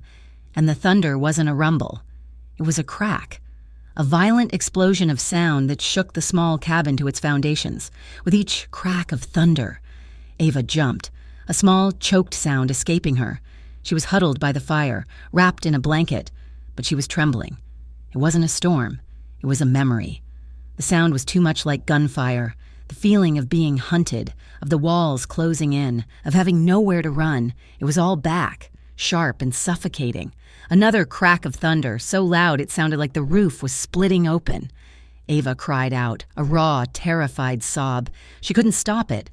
And the thunder wasn't a rumble. It was a crack, a violent explosion of sound that shook the small cabin to its foundations. With each crack of thunder, Ava jumped, a small, choked sound escaping her. She was huddled by the fire, wrapped in a blanket, but she was trembling. It wasn't a storm. It was a memory. The sound was too much like gunfire, the feeling of being hunted, of the walls closing in, of having nowhere to run. It was all back, sharp and suffocating. Another crack of thunder, so loud it sounded like the roof was splitting open. Ava cried out, a raw, terrified sob. She couldn't stop it.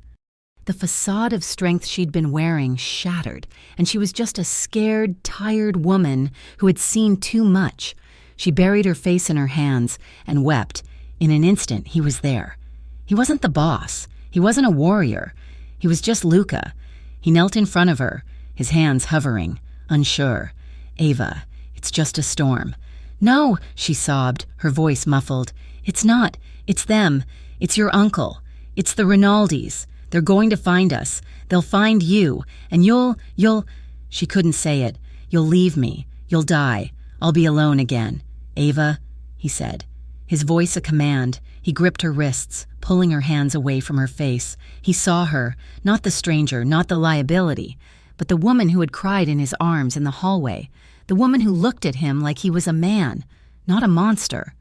The facade of strength she'd been wearing shattered, and she was just a scared, tired woman who had seen too much. She buried her face in her hands and wept. In an instant, he was there. He wasn't the boss. He wasn't a warrior. He was just Luca. He knelt in front of her, his hands hovering, unsure. "Ava, it's just a storm." "No," she sobbed, her voice muffled. "It's not. It's them. It's your uncle. It's the Rinaldis. They're going to find us. They'll find you, and you'll... She couldn't say it. "You'll leave me. You'll die. I'll be alone again." "Ava," he said. His voice a command, he gripped her wrists, pulling her hands away from her face. He saw her, not the stranger, not the liability, but the woman who had cried in his arms in the hallway, the woman who looked at him like he was a man, not a monster.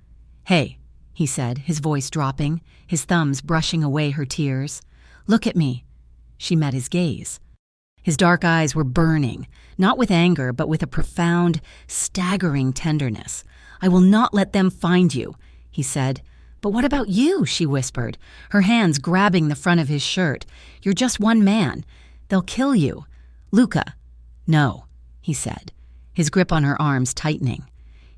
"Hey," he said, his voice dropping, his thumbs brushing away her tears. "Look at me." She met his gaze. His dark eyes were burning, not with anger, but with a profound, staggering tenderness. "I will not let them find you," he said. "But what about you?" she whispered, her hands grabbing the front of his shirt. "You're just one man. They'll kill you." "Luca." "No," he said, his grip on her arms tightening.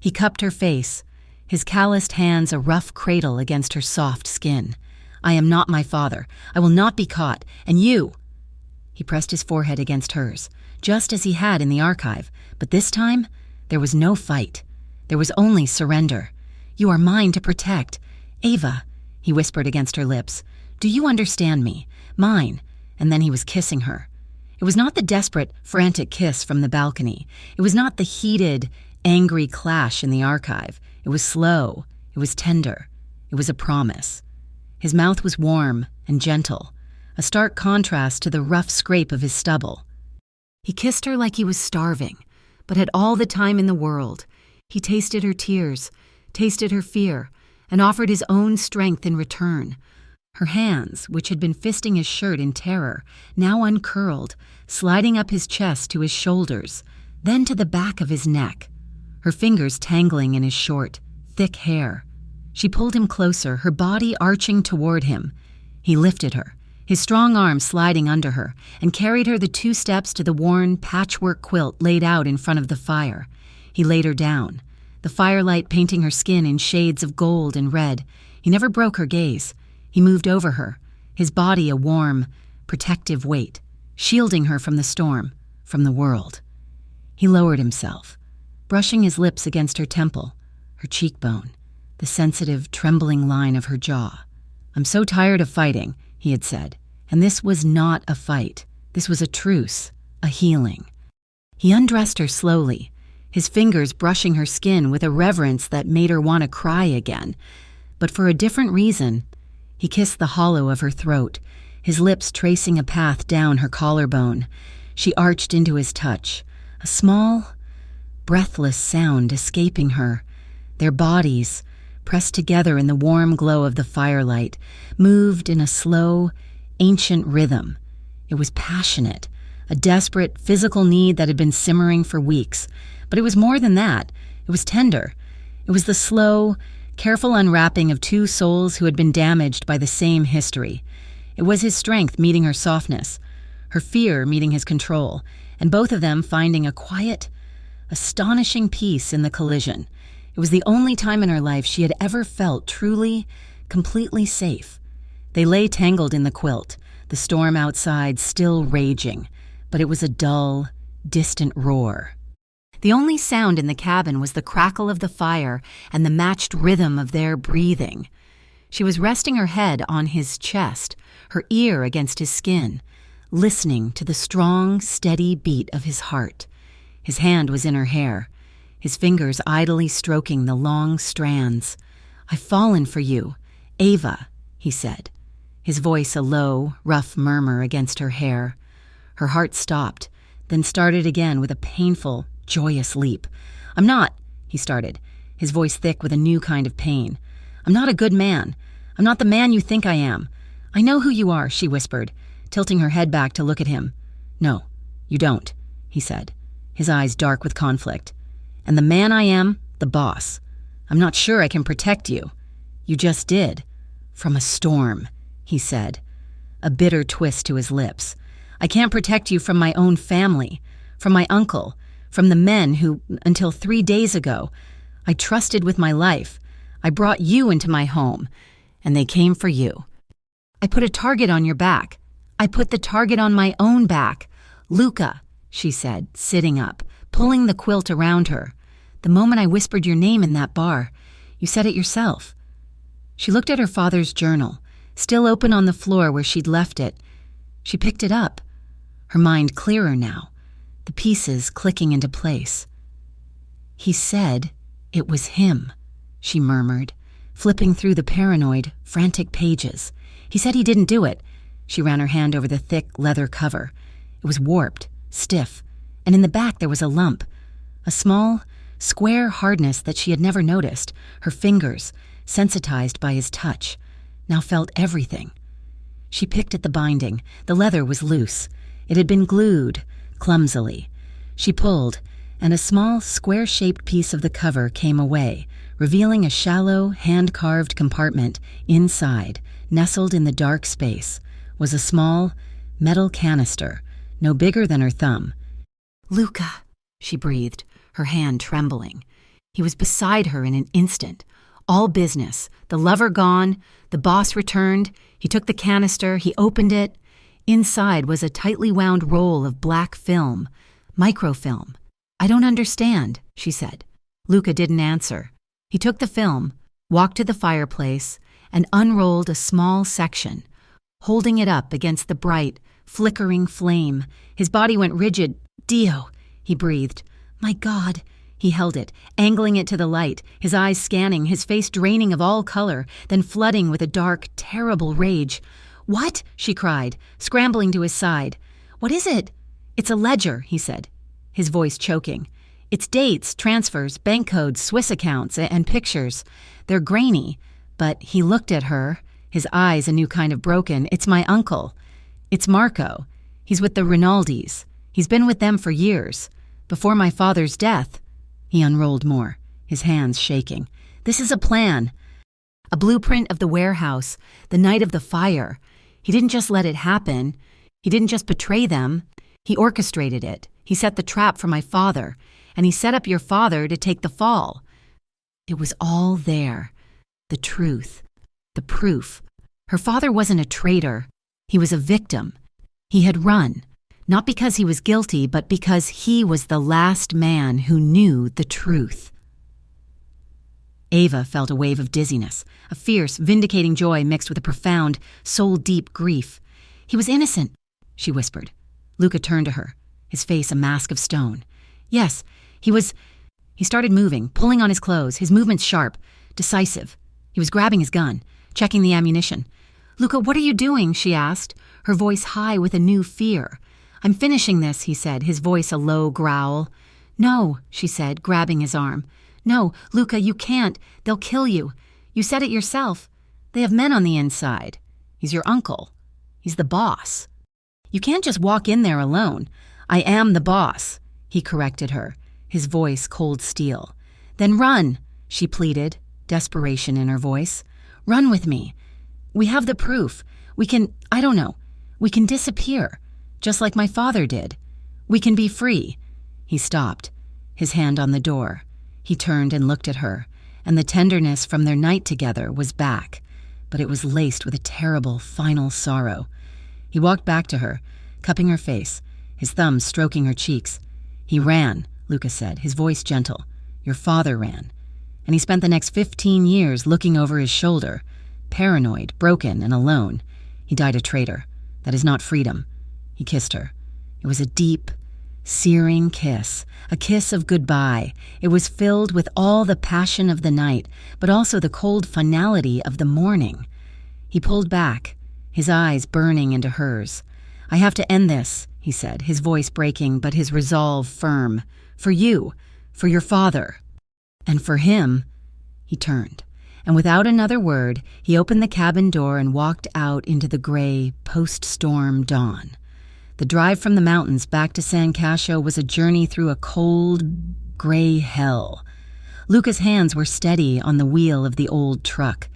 He cupped her face, his calloused hands a rough cradle against her soft skin. "I am not my father. I will not be caught. And you—" He pressed his forehead against hers, just as he had in the archive, but this time there was no fight. There was only surrender. "You are mine to protect. Ava," he whispered against her lips. "Do you understand me? Mine." And then he was kissing her. It was not the desperate, frantic kiss from the balcony. It was not the heated, angry clash in the archive. It was slow. It was tender. It was a promise. His mouth was warm and gentle, a stark contrast to the rough scrape of his stubble. He kissed her like he was starving, but had all the time in the world. He tasted her tears, tasted her fear, and offered his own strength in return. Her hands, which had been fisting his shirt in terror, now uncurled, sliding up his chest to his shoulders, then to the back of his neck, her fingers tangling in his short, thick hair. She pulled him closer, her body arching toward him. He lifted her, his strong arm sliding under her, and carried her the 2 steps to the worn patchwork quilt laid out in front of the fire. He laid her down, the firelight painting her skin in shades of gold and red. He never broke her gaze. He moved over her, his body a warm, protective weight, shielding her from the storm, from the world. He lowered himself, brushing his lips against her temple, her cheekbone, the sensitive, trembling line of her jaw. "I'm so tired of fighting," he had said, and this was not a fight. This was a truce, a healing. He undressed her slowly, his fingers brushing her skin with a reverence that made her want to cry again. But for a different reason, he kissed the hollow of her throat, his lips tracing a path down her collarbone. She arched into his touch, a small, breathless sound escaping her. Their bodies, pressed together in the warm glow of the firelight, moved in a slow, ancient rhythm. It was passionate, a desperate physical need that had been simmering for weeks. But it was more than that. It was tender. It was the slow, careful unwrapping of 2 souls who had been damaged by the same history. It was his strength meeting her softness, her fear meeting his control, and both of them finding a quiet, astonishing peace in the collision. It was the only time in her life she had ever felt truly, completely safe. They lay tangled in the quilt, the storm outside still raging, but it was a dull, distant roar. The only sound in the cabin was the crackle of the fire and the matched rhythm of their breathing. She was resting her head on his chest, her ear against his skin, listening to the strong, steady beat of his heart. His hand was in her hair, his fingers idly stroking the long strands. "I've fallen for you, Ava," he said, his voice a low, rough murmur against her hair. Her heart stopped, then started again with a painful, joyous leap. "I'm not," he started, his voice thick with a new kind of pain. "I'm not a good man. I'm not the man you think I am. I know who you are," she whispered, tilting her head back to look at him. "No, you don't," he said, his eyes dark with conflict. "And the man I am, the boss. I'm not sure I can protect you. You just did. From a storm," he said, a bitter twist to his lips. "I can't protect you from my own family, from my uncle, from the men who, until 3 days ago, I trusted with my life. I brought you into my home, and they came for you. I put a target on your back. I put the target on my own back. Luca," she said, sitting up, pulling the quilt around her. "The moment I whispered your name in that bar, you said it yourself." She looked at her father's journal, still open on the floor where she'd left it. She picked it up, her mind clearer now, the pieces clicking into place. "He said it was him," she murmured, flipping through the paranoid, frantic pages. He said he didn't do it. She ran her hand over the thick leather cover. It was warped, stiff, and in the back there was a lump. A small, square hardness that she had never noticed. Her fingers, sensitized by his touch, now felt everything. She picked at the binding. The leather was loose. It had been glued, clumsily. She pulled, and a small, square-shaped piece of the cover came away, revealing a shallow, hand-carved compartment. Inside, nestled in the dark space, was a small, metal canister, no bigger than her thumb. "Luca," she breathed, her hand trembling. He was beside her in an instant. All business. The lover gone, the boss returned. He took the canister, he opened it. Inside was a tightly wound roll of black film, microfilm. "I don't understand," she said. Luca didn't answer. He took the film, walked to the fireplace, and unrolled a small section, holding it up against the bright, flickering flame. His body went rigid. "Dio," he breathed. "My God." He held it, angling it to the light, his eyes scanning, his face draining of all color, then flooding with a dark, terrible rage. "What?" she cried, scrambling to his side. "What is it?" "It's a ledger," he said, his voice choking. "It's dates, transfers, bank codes, Swiss accounts, and pictures. They're grainy." But he looked at her, his eyes a new kind of broken. "It's my uncle. It's Marco. He's with the Rinaldis. He's been with them for years. Before my father's death." He unrolled more, his hands shaking. "This is a plan. A blueprint of the warehouse, the night of the fire. He didn't just let it happen. He didn't just betray them. He orchestrated it. He set the trap for my father, and he set up your father to take the fall." It was all there. The truth. The proof. Her father wasn't a traitor. He was a victim. He had run. Not because he was guilty, but because he was the last man who knew the truth. Ava felt a wave of dizziness, a fierce, vindicating joy mixed with a profound, soul-deep grief. "He was innocent," she whispered. Luca turned to her, his face a mask of stone. "Yes, he was—" He started moving, pulling on his clothes, his movements sharp, decisive. He was grabbing his gun, checking the ammunition. "Luca, what are you doing?" she asked, her voice high with a new fear. "I'm finishing this," he said, his voice a low growl. "No," she said, grabbing his arm. "No, Luca, you can't. They'll kill you. You said it yourself. They have men on the inside. He's your uncle. He's the boss. You can't just walk in there alone." "I am the boss," he corrected her, his voice cold steel. "Then run," she pleaded, desperation in her voice. "Run with me. We have the proof. We can, I don't know, we can disappear. Just like my father did. We can be free." He stopped, his hand on the door. He turned and looked at her, and the tenderness from their night together was back, but it was laced with a terrible, final sorrow. He walked back to her, cupping her face, his thumbs stroking her cheeks. "He ran," Luca said, his voice gentle. "Your father ran. And he spent the next 15 years looking over his shoulder, paranoid, broken, and alone. He died a traitor. That is not freedom." He kissed her. It was a deep, searing kiss, a kiss of goodbye. It was filled with all the passion of the night, but also the cold finality of the morning. He pulled back, his eyes burning into hers. "I have to end this," he said, his voice breaking, but his resolve firm. "For you, for your father, and for him." He turned, and without another word, he opened the cabin door and walked out into the gray, post-storm dawn. The drive from the mountains back to San Cascio was a journey through a cold, gray hell. Luca's hands were steady on the wheel of the old truck,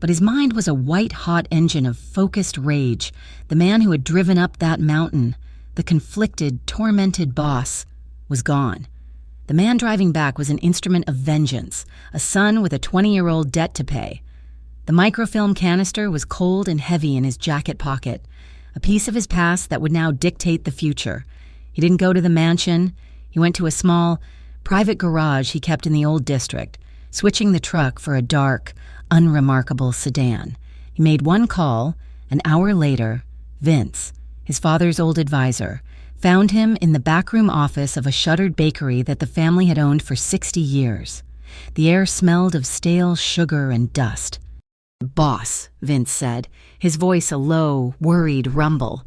but his mind was a white-hot engine of focused rage. The man who had driven up that mountain, the conflicted, tormented boss, was gone. The man driving back was an instrument of vengeance, a son with a 20-year-old debt to pay. The microfilm canister was cold and heavy in his jacket pocket, a piece of his past that would now dictate the future. He didn't go to the mansion. He went to a small, private garage he kept in the old district, switching the truck for a dark, unremarkable sedan. He made one call. An hour later, Vince, his father's old advisor, found him in the backroom office of a shuttered bakery that the family had owned for 60 years. The air smelled of stale sugar and dust. "Boss," Vince said, his voice a low, worried rumble.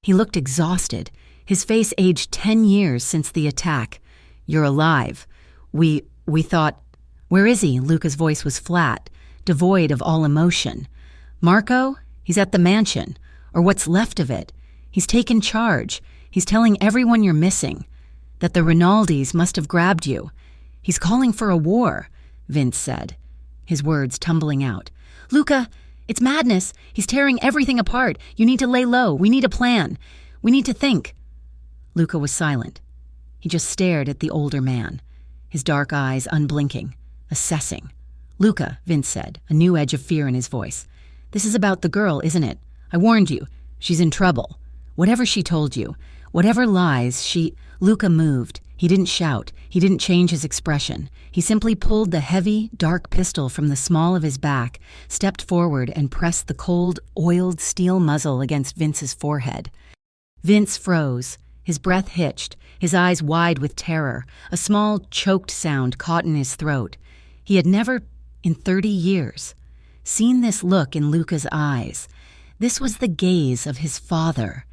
He looked exhausted, his face aged 10 years since the attack. "You're alive. We thought—" "Where is he?" Luca's voice was flat, devoid of all emotion. "Marco? He's at the mansion, or what's left of it. He's taken charge. He's telling everyone you're missing, that the Rinaldis must have grabbed you. He's calling for a war," Vince said, his words tumbling out. "Luca, it's madness. He's tearing everything apart. You need to lay low. We need a plan. We need to think." Luca was silent. He just stared at the older man, his dark eyes unblinking, assessing. "Luca," Vince said, a new edge of fear in his voice. "This is about the girl, isn't it? I warned you. She's in trouble. Whatever she told you, whatever lies she—" Luca moved. He didn't shout. He didn't change his expression. He simply pulled the heavy, dark pistol from the small of his back, stepped forward, and pressed the cold, oiled steel muzzle against Vince's forehead. Vince froze. His breath hitched, his eyes wide with terror. A small, choked sound caught in his throat. He had never, in 30 years, seen this look in Luca's eyes. This was the gaze of his father.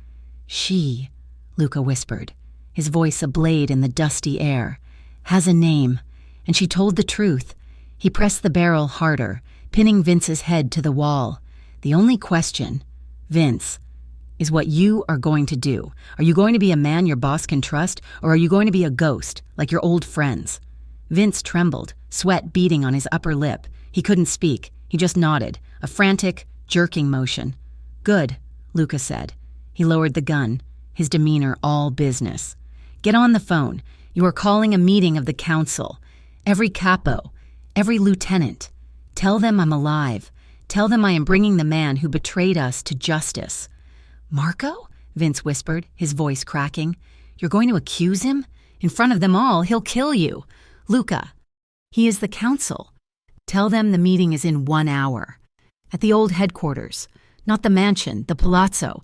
"She," Luca whispered, his voice ablade in the dusty air, "has a name, and she told the truth." He pressed the barrel harder, pinning Vince's head to the wall. "The only question, Vince, is what you are going to do. Are you going to be a man your boss can trust, or are you going to be a ghost, like your old friends?" Vince trembled, sweat beading on his upper lip. He couldn't speak. He just nodded, a frantic, jerking motion. "Good," Luca said. He lowered the gun, his demeanor all business. "Get on the phone. You are calling a meeting of the council. Every capo, every lieutenant. Tell them I'm alive. Tell them I am bringing the man who betrayed us to justice." "Marco?" Vince whispered, his voice cracking. "You're going to accuse him? In front of them all, he'll kill you." "Luca, he is the council. Tell them the meeting is in 1 hour. At the old headquarters. Not the mansion, the palazzo."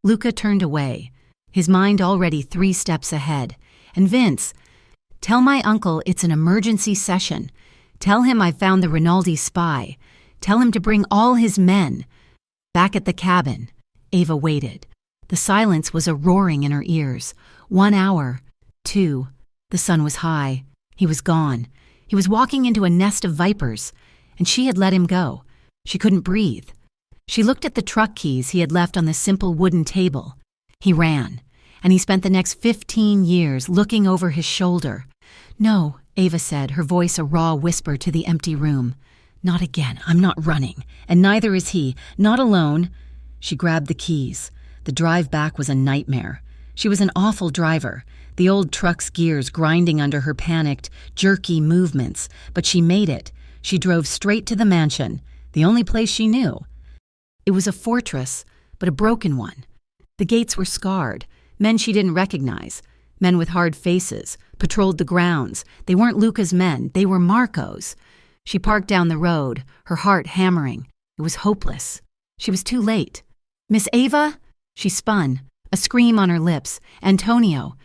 Luca turned away, his mind already 3 steps ahead. "And Vince, tell my uncle it's an emergency session. Tell him I found the Rinaldi spy. Tell him to bring all his men." Back at the cabin, Ava waited. The silence was a roaring in her ears. 1 hour, 2. The sun was high. He was gone. He was walking into a nest of vipers, and she had let him go. She couldn't breathe. She looked at the truck keys he had left on the simple wooden table. He ran, and he spent the next 15 years looking over his shoulder. "No," Ava said, her voice a raw whisper to the empty room. "Not again. I'm not running, and neither is he. Not alone." She grabbed the keys. The drive back was a nightmare. She was an awful driver, the old truck's gears grinding under her panicked, jerky movements, but she made it. She drove straight to the mansion, the only place she knew. It was a fortress, but a broken one. The gates were scarred. Men she didn't recognize, men with hard faces, patrolled the grounds. They weren't Luca's men, they were Marco's. She parked down the road, her heart hammering. It was hopeless. She was too late. "Miss Ava?" She spun, a scream on her lips. "Antonio."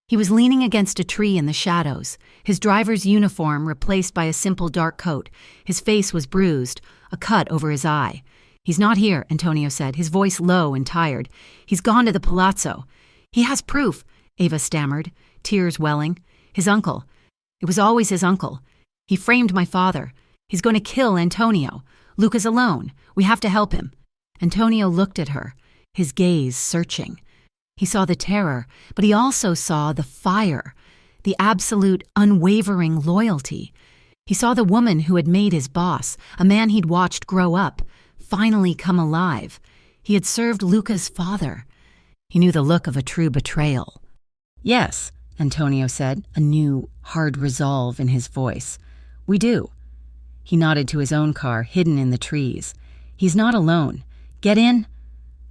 He was leaning against a tree in the shadows, his driver's uniform replaced by a simple dark coat. His face was bruised, a cut over his eye. "He's not here," Antonio said, his voice low and tired. "He's gone to the palazzo." "He has proof," Ava stammered, tears welling. "His uncle. It was always his uncle. He framed my father. He's going to kill Antonio. Luca's alone. We have to help him." Antonio looked at her, his gaze searching. He saw the terror, but he also saw the fire, the absolute, unwavering loyalty. He saw the woman who had made his boss, a man he'd watched grow up, finally come alive. He had served Luca's father. He knew the look of a true betrayal. "Yes," Antonio said, a new, hard resolve in his voice. "We do." He nodded to his own car, hidden in the trees. "He's not alone. Get in."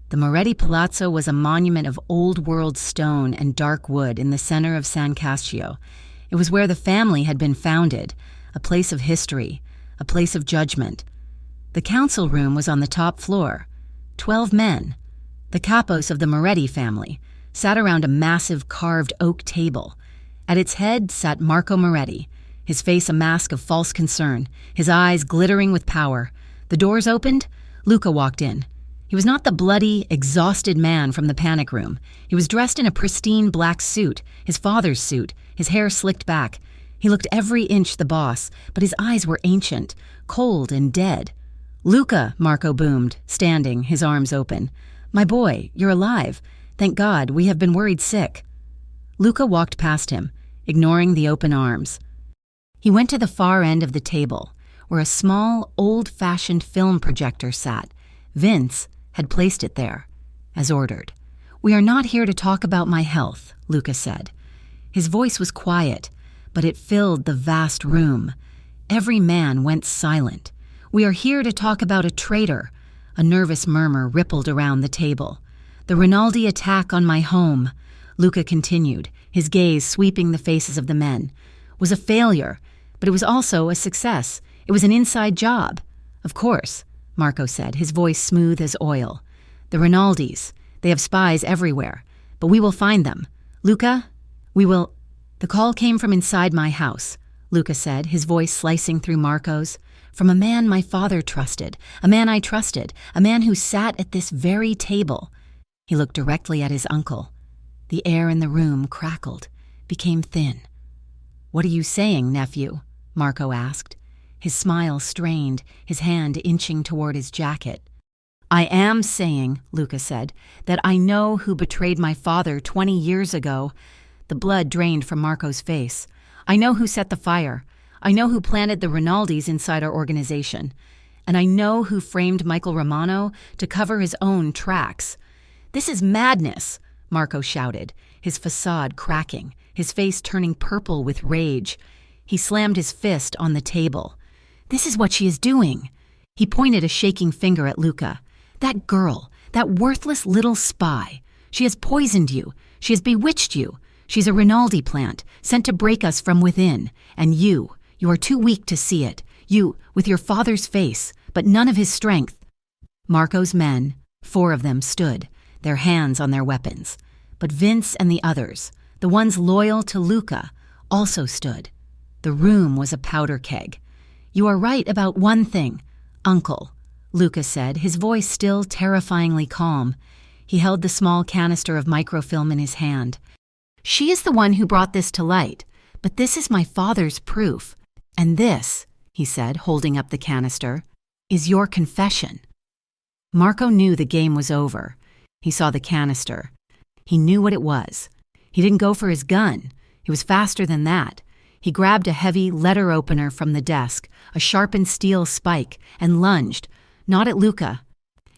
The Moretti Palazzo was a monument of old-world stone and dark wood in the center of San Cascio. It was where the family had been founded, a place of history, a place of judgment. The council room was on the top floor. 12 men, the capos of the Moretti family, sat around a massive carved oak table. At its head sat Marco Moretti, his face a mask of false concern, his eyes glittering with power. The doors opened. Luca walked in. He was not the bloody, exhausted man from the panic room. He was dressed in a pristine black suit, his father's suit, his hair slicked back. He looked every inch the boss, but his eyes were ancient, cold and dead. "Luca," Marco boomed, standing, his arms open. "My boy, you're alive. Thank God, we have been worried sick." Luca walked past him, ignoring the open arms. He went to the far end of the table, where a small, old-fashioned film projector sat. Vince had placed it there, as ordered. "We are not here to talk about my health," Luca said. His voice was quiet, but it filled the vast room. Every man went silent. "We are here to talk about a traitor." A nervous murmur rippled around the table. "The Rinaldi attack on my home," Luca continued, his gaze sweeping the faces of the men, "was a failure, but it was also a success. It was an inside job." "Of course," Marco said, his voice smooth as oil. "The Rinaldis, they have spies everywhere, but we will find them. Luca, we will—" "The call came from inside my house," Luca said, his voice slicing through Marco's. "From a man my father trusted, a man I trusted, a man who sat at this very table." He looked directly at his uncle. The air in the room crackled, became thin. "What are you saying, nephew?" Marco asked. His smile strained, his hand inching toward his jacket. "I am saying," Luca said, "that I know who betrayed my father 20 years ago." The blood drained from Marco's face. "I know who set the fire. I know who planted the Rinaldis inside our organization. And I know who framed Michael Romano to cover his own tracks." "This is madness," Marco shouted, his facade cracking, his face turning purple with rage. He slammed his fist on the table. "This is what she is doing." He pointed a shaking finger at Luca. "That girl, that worthless little spy. She has poisoned you. She has bewitched you. She's a Rinaldi plant, sent to break us from within. And you are too weak to see it. You, with your father's face, but none of his strength." Marco's men, 4 of them, stood, their hands on their weapons. But Vince and the others, the ones loyal to Luca, also stood. The room was a powder keg. "You are right about one thing, Uncle," Luca said, his voice still terrifyingly calm. He held the small canister of microfilm in his hand. "She is the one who brought this to light, but this is my father's proof. And this," he said, holding up the canister, "is your confession." Marco knew the game was over. He saw the canister. He knew what it was. He didn't go for his gun. He was faster than that. He grabbed a heavy letter opener from the desk, a sharpened steel spike, and lunged, not at Luca,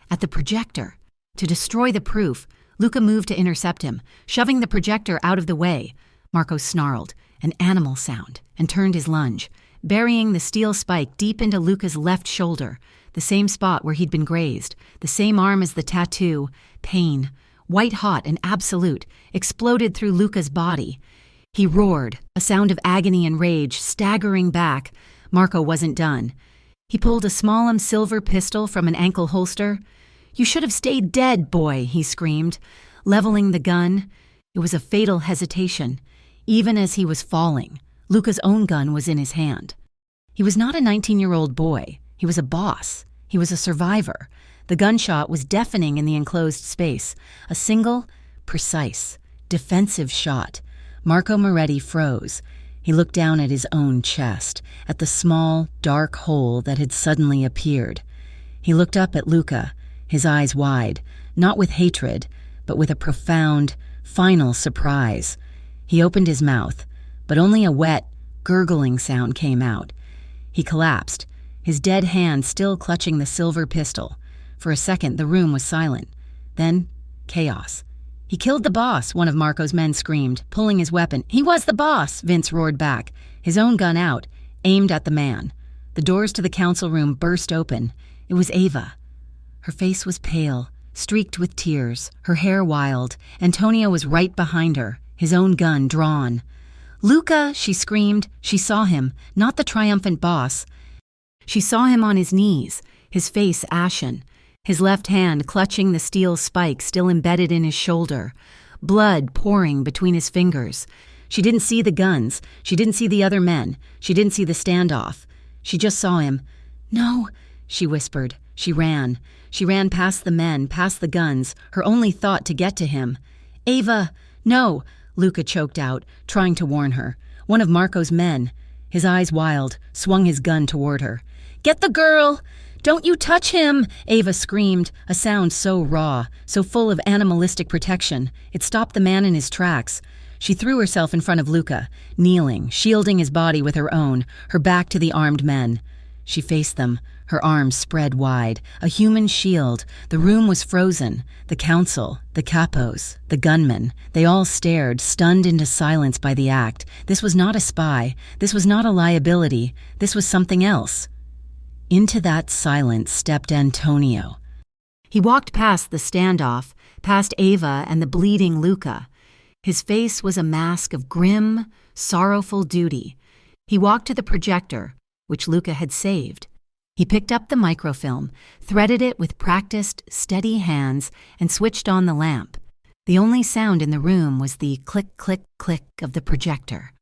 at the projector. To destroy the proof, Luca moved to intercept him, shoving the projector out of the way. Marco snarled, an animal sound, and turned his lunge, burying the steel spike deep into Luca's left shoulder, the same spot where he'd been grazed, the same arm as the tattoo. Pain, white-hot and absolute, exploded through Luca's body. He roared, a sound of agony and rage, staggering back. Marco wasn't done. He pulled a small silver pistol from an ankle holster. "You should have stayed dead, boy," he screamed, leveling the gun. It was a fatal hesitation. Even as he was falling, Luca's own gun was in his hand. He was not a 19-year-old boy. He was a boss. He was a survivor. The gunshot was deafening in the enclosed space. A single, precise, defensive shot. Marco Moretti froze. He looked down at his own chest, at the small, dark hole that had suddenly appeared. He looked up at Luca, his eyes wide, not with hatred, but with a profound, final surprise. He opened his mouth, but only a wet, gurgling sound came out. He collapsed, his dead hand still clutching the silver pistol. For a second, the room was silent. Then, chaos. "He killed the boss," one of Marco's men screamed, pulling his weapon. "He was the boss," Vince roared back, his own gun out, aimed at the man. The doors to the council room burst open. It was Ava. Her face was pale, streaked with tears, her hair wild. Antonio was right behind her, his own gun drawn. "Luca!" she screamed. She saw him, not the triumphant boss. She saw him on his knees, his face ashen, his left hand clutching the steel spike still embedded in his shoulder, blood pouring between his fingers. She didn't see the guns. She didn't see the other men. She didn't see the standoff. She just saw him. "No," she whispered. She ran. She ran past the men, past the guns, her only thought to get to him. "Ava, no," Luca choked out, trying to warn her. One of Marco's men. His eyes wild, swung his gun toward her. "Get the girl! Don't you touch him!" Ava screamed, a sound so raw, so full of animalistic protection. It stopped the man in his tracks. She threw herself in front of Luca, kneeling, shielding his body with her own, her back to the armed men. She faced them, her arms spread wide, a human shield. The room was frozen. The council, the capos, the gunmen, they all stared, stunned into silence by the act. This was not a spy. This was not a liability. This was something else. Into that silence stepped Antonio. He walked past the standoff, past Ava and the bleeding Luca. His face was a mask of grim, sorrowful duty. He walked to the projector, which Luca had saved. He picked up the microfilm, threaded it with practiced, steady hands, and switched on the lamp. The only sound in the room was the click, click, click of the projector.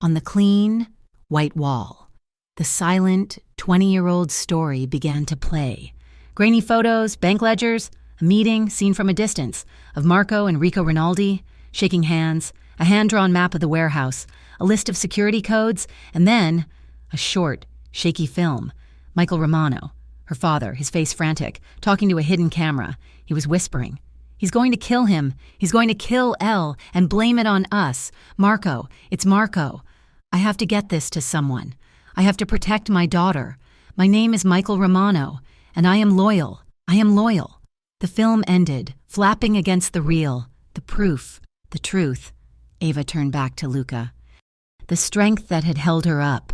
On the clean, white wall, the silent, 20-year-old story began to play. Grainy photos, bank ledgers, a meeting seen from a distance of Marco and Rico Rinaldi, shaking hands, a hand-drawn map of the warehouse, a list of security codes, and then a short, shaky film. Michael Romano, her father, his face frantic, talking to a hidden camera. He was whispering. "He's going to kill him. He's going to kill Elle and blame it on us. Marco, it's Marco. I have to get this to someone. I have to protect my daughter. My name is Michael Romano, and I am loyal. I am loyal." The film ended, flapping against the reel. The proof, the truth. Ava turned back to Luca. The strength that had held her up,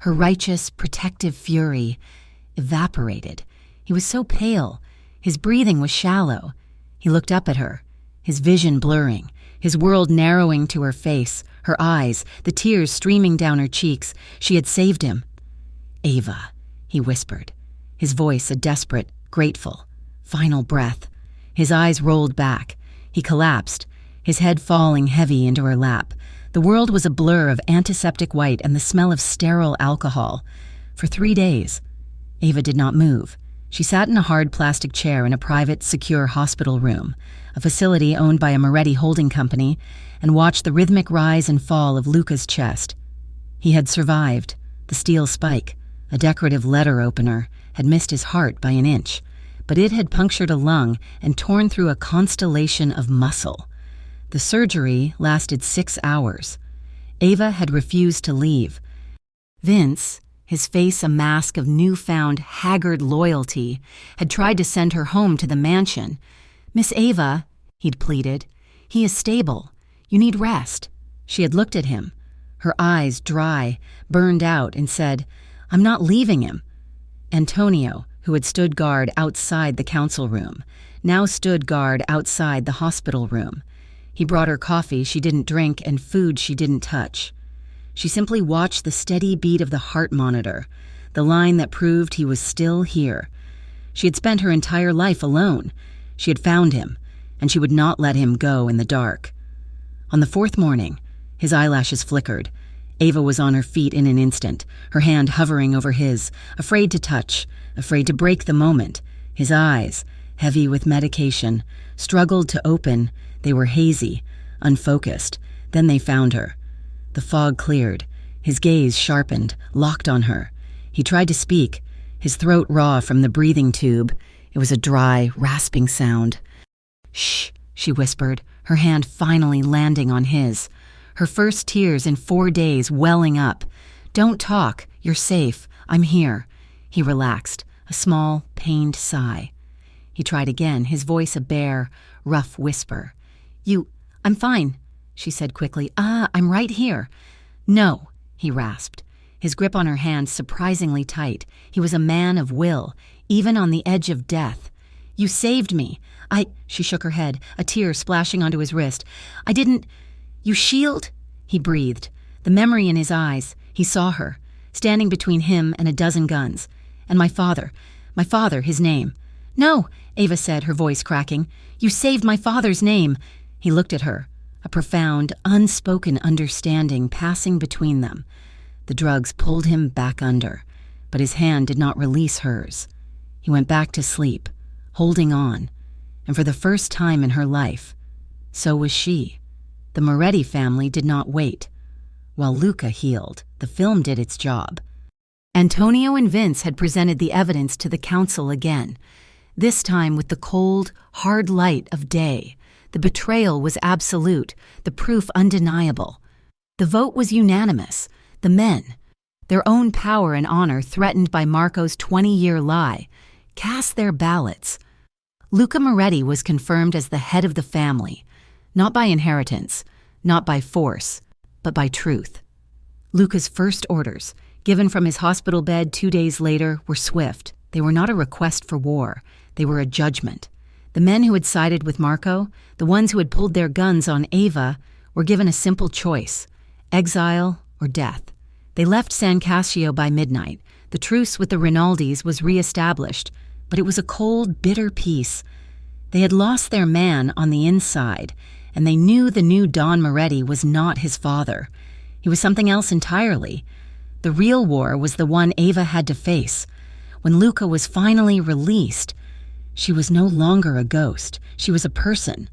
her righteous, protective fury, evaporated. He was so pale. His breathing was shallow. He looked up at her, his vision blurring, his world narrowing to her face, her eyes, the tears streaming down her cheeks. She had saved him. "Ava," he whispered, his voice a desperate, grateful, final breath. His eyes rolled back. He collapsed, his head falling heavy into her lap. The world was a blur of antiseptic white and the smell of sterile alcohol. For 3 days, Ava did not move. She sat in a hard plastic chair in a private, secure hospital room, a facility owned by a Moretti holding company, and watched the rhythmic rise and fall of Luca's chest. He had survived. The steel spike, a decorative letter opener, had missed his heart by an inch, but it had punctured a lung and torn through a constellation of muscle. The surgery lasted 6 hours. Ava had refused to leave. Vince, his face a mask of newfound, haggard loyalty, had tried to send her home to the mansion. "Miss Ava," he'd pleaded, "he is stable. You need rest." She had looked at him, her eyes dry, burned out, and said, "I'm not leaving him." Antonio, who had stood guard outside the council room, now stood guard outside the hospital room. He brought her coffee she didn't drink and food she didn't touch. She simply watched the steady beat of the heart monitor, the line that proved he was still here. She had spent her entire life alone. She had found him, and she would not let him go in the dark. On the 4th morning, his eyelashes flickered. Ava was on her feet in an instant, her hand hovering over his, afraid to touch, afraid to break the moment. His eyes, heavy with medication, struggled to open. They were hazy, unfocused. Then they found her. The fog cleared. His gaze sharpened, locked on her. He tried to speak, his throat raw from the breathing tube. It was a dry, rasping sound. "Shh," she whispered, her hand finally landing on his. Her first tears in 4 days welling up. "Don't talk. You're safe. I'm here." He relaxed, a small, pained sigh. He tried again, his voice a bare, rough whisper. I'm fine," she said quickly. I'm right here." "No," he rasped, his grip on her hand surprisingly tight. He was a man of will, even on the edge of death. "You saved me. She shook her head, a tear splashing onto his wrist. "I didn't—" "You shield?" He breathed, the memory in his eyes. He saw her, standing between him and a dozen guns. "And my father, his name." "No," Ava said, her voice cracking. "You saved my father's name." He looked at her, a profound, unspoken understanding passing between them. The drugs pulled him back under, but his hand did not release hers. He went back to sleep, holding on, and for the first time in her life, so was she. The Moretti family did not wait. While Luca healed, the film did its job. Antonio and Vince had presented the evidence to the council again, this time with the cold, hard light of day. The betrayal was absolute, the proof undeniable. The vote was unanimous. The men, their own power and honor threatened by Marco's 20-year lie, cast their ballots. Luca Moretti was confirmed as the head of the family, not by inheritance, not by force, but by truth. Luca's first orders, given from his hospital bed 2 days later, were swift. They were not a request for war. They were a judgment. The men who had sided with Marco, the ones who had pulled their guns on Ava, were given a simple choice: exile or death. They left San Cascio by midnight. The truce with the Rinaldis was re-established, but it was a cold, bitter peace. They had lost their man on the inside, and they knew the new Don Moretti was not his father. He was something else entirely. The real war was the one Ava had to face. When Luca was finally released, she was no longer a ghost. She was a person.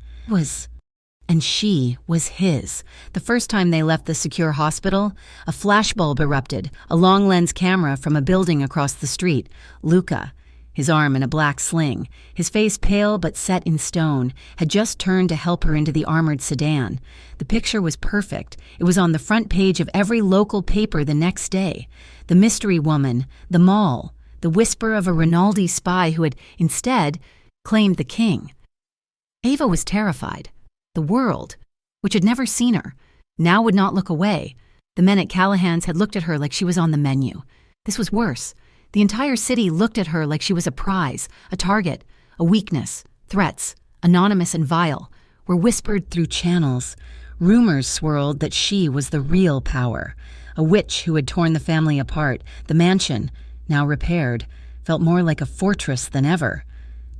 And she was his. The first time they left the secure hospital, a flashbulb erupted, a long-lens camera from a building across the street. Luca, his arm in a black sling, his face pale but set in stone, had just turned to help her into the armored sedan. The picture was perfect. It was on the front page of every local paper the next day. The mystery woman, the mall, the whisper of a Rinaldi spy who had, instead, claimed the king. Ava was terrified. The world, which had never seen her, now would not look away. The men at Callahan's had looked at her like she was on the menu. This was worse. The entire city looked at her like she was a prize, a target, a weakness. Threats, anonymous and vile, were whispered through channels. Rumors swirled that she was the real power, a witch who had torn the family apart. The mansion, now repaired, felt more like a fortress than ever.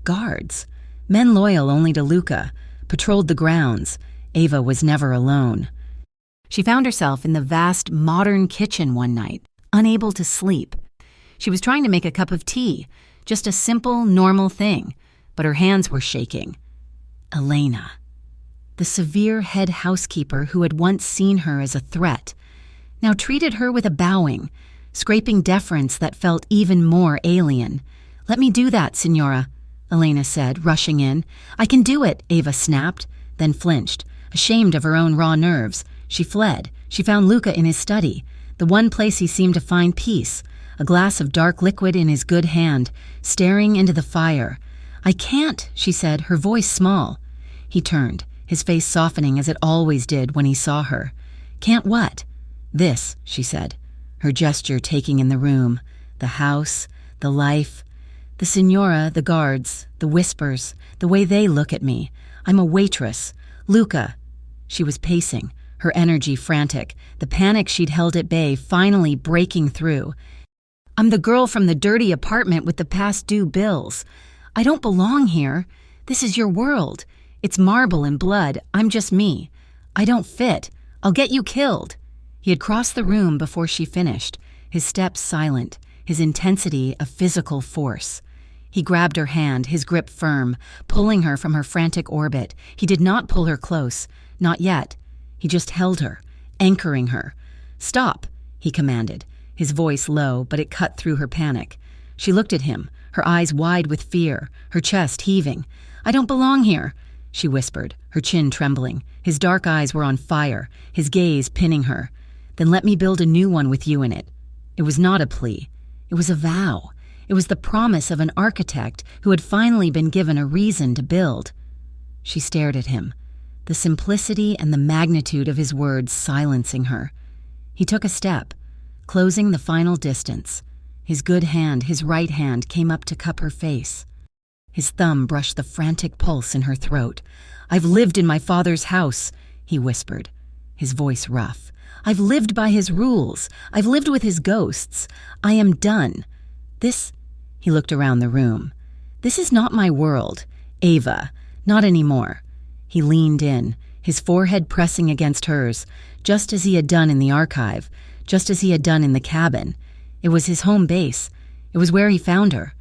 Guards, men loyal only to Luca, patrolled the grounds. Ava was never alone. She found herself in the vast, modern kitchen one night, unable to sleep. She was trying to make a cup of tea, just a simple, normal thing, but her hands were shaking. Elena, the severe head housekeeper who had once seen her as a threat, now treated her with a bowing, scraping deference that felt even more alien. "Let me do that, Signora," Elena said, rushing in. "I can do it," Ava snapped, then flinched. Ashamed of her own raw nerves, she fled. She found Luca in his study, the one place he seemed to find peace, a glass of dark liquid in his good hand, staring into the fire. "I can't," she said, her voice small. He turned, his face softening as it always did when he saw her. "Can't what?" "This," she said, her gesture taking in the room, the house, the life, the signora, the guards, the whispers, the way they look at me. I'm a waitress. Luca." She was pacing, her energy frantic, the panic she'd held at bay finally breaking through. "I'm the girl from the dirty apartment with the past due bills. I don't belong here. This is your world. It's marble and blood. I'm just me. I don't fit. I'll get you killed." He had crossed the room before she finished, his steps silent, his intensity a physical force. He grabbed her hand, his grip firm, pulling her from her frantic orbit. He did not pull her close, not yet. He just held her, anchoring her. "Stop," he commanded, his voice low, but it cut through her panic. She looked at him, her eyes wide with fear, her chest heaving. "I don't belong here," she whispered, her chin trembling. His dark eyes were on fire, his gaze pinning her. "Then let me build a new one with you in it." It was not a plea. It was a vow. It was the promise of an architect who had finally been given a reason to build. She stared at him, the simplicity and the magnitude of his words silencing her. He took a step, closing the final distance. His good hand, his right hand, came up to cup her face. His thumb brushed the frantic pulse in her throat. "I've lived in my father's house," he whispered, his voice rough. "I've lived by his rules. I've lived with his ghosts. I am done. This," he looked around the room, "this is not my world. Ava, not anymore." He leaned in, his forehead pressing against hers, just as he had done in the archive, just as he had done in the cabin. It was his home base. It was where he found her.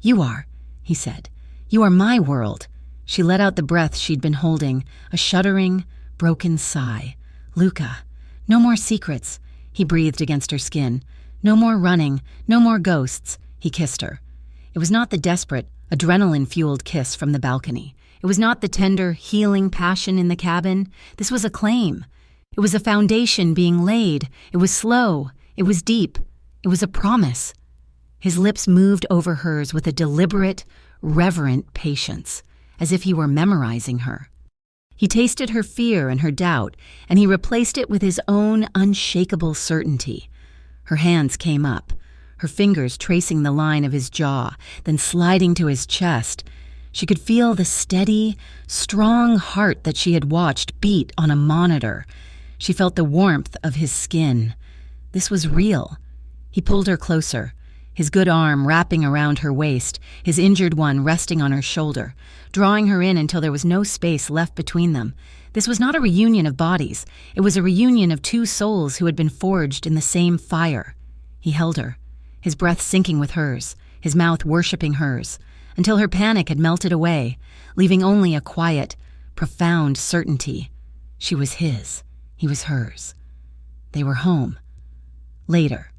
"You are," he said. "You are my world." She let out the breath she'd been holding, a shuddering, broken sigh. "Luca, no more secrets," he breathed against her skin. "No more running, no more ghosts." He kissed her. It was not the desperate, adrenaline-fueled kiss from the balcony. It was not the tender, healing passion in the cabin. This was a claim. It was a foundation being laid. It was slow. It was deep. It was a promise. His lips moved over hers with a deliberate, reverent patience, as if he were memorizing her. He tasted her fear and her doubt, and he replaced it with his own unshakable certainty. Her hands came up, her fingers tracing the line of his jaw, then sliding to his chest. She could feel the steady, strong heart that she had watched beat on a monitor. She felt the warmth of his skin. This was real. He pulled her closer, his good arm wrapping around her waist, his injured one resting on her shoulder, drawing her in until there was no space left between them. This was not a reunion of bodies. It was a reunion of two souls who had been forged in the same fire. He held her, his breath syncing with hers, his mouth worshipping hers, until her panic had melted away, leaving only a quiet, profound certainty. She was his. He was hers. They were home. Later,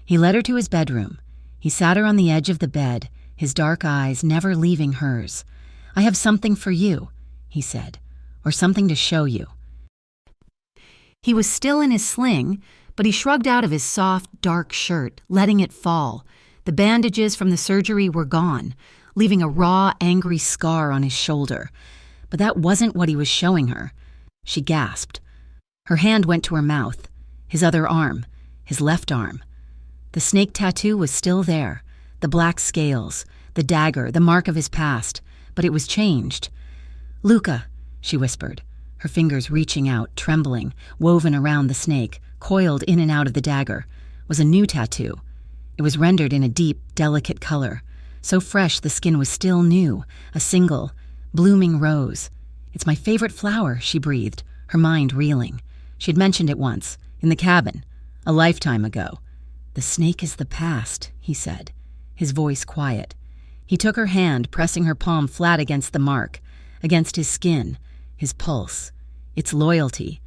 he led her to his bedroom. He sat her on the edge of the bed, his dark eyes never leaving hers. "I have something for you," he said, "or something to show you." He was still in his sling, but he shrugged out of his soft, dark shirt, letting it fall. The bandages from the surgery were gone, leaving a raw, angry scar on his shoulder. But that wasn't what he was showing her. She gasped. Her hand went to her mouth, his other arm, his left arm. The snake tattoo was still there, the black scales, the dagger, the mark of his past, but it was changed. "Luca," she whispered, her fingers reaching out, trembling, woven around the snake, coiled in and out of the dagger, was a new tattoo. It was rendered in a deep, delicate color. So fresh the skin was still new, a single, blooming rose. "It's my favorite flower," she breathed, her mind reeling. She had mentioned it once, in the cabin, a lifetime ago. "The snake is the past," he said, his voice quiet. He took her hand, pressing her palm flat against the mark, against his skin, his pulse. "It's loyalty.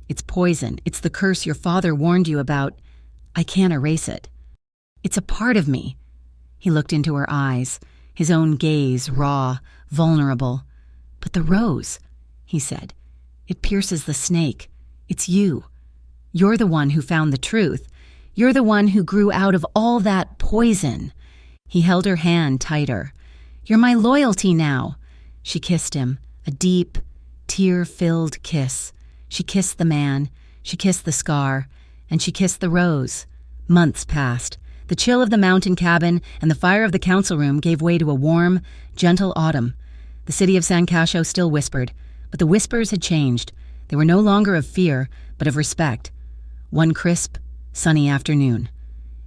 It's poison. It's the curse your father warned you about. I can't erase it. It's a part of me." He looked into her eyes, his own gaze raw, vulnerable. "But the rose," he said, "it pierces the snake. It's you. You're the one who found the truth. You're the one who grew out of all that poison." He held her hand tighter. "You're my loyalty now." She kissed him, a deep, tear-filled kiss. She kissed the man, she kissed the scar, and she kissed the rose. Months passed. The chill of the mountain cabin and the fire of the council room gave way to a warm, gentle autumn. The city of San Cascio still whispered, but the whispers had changed. They were no longer of fear, but of respect. One crisp, sunny afternoon,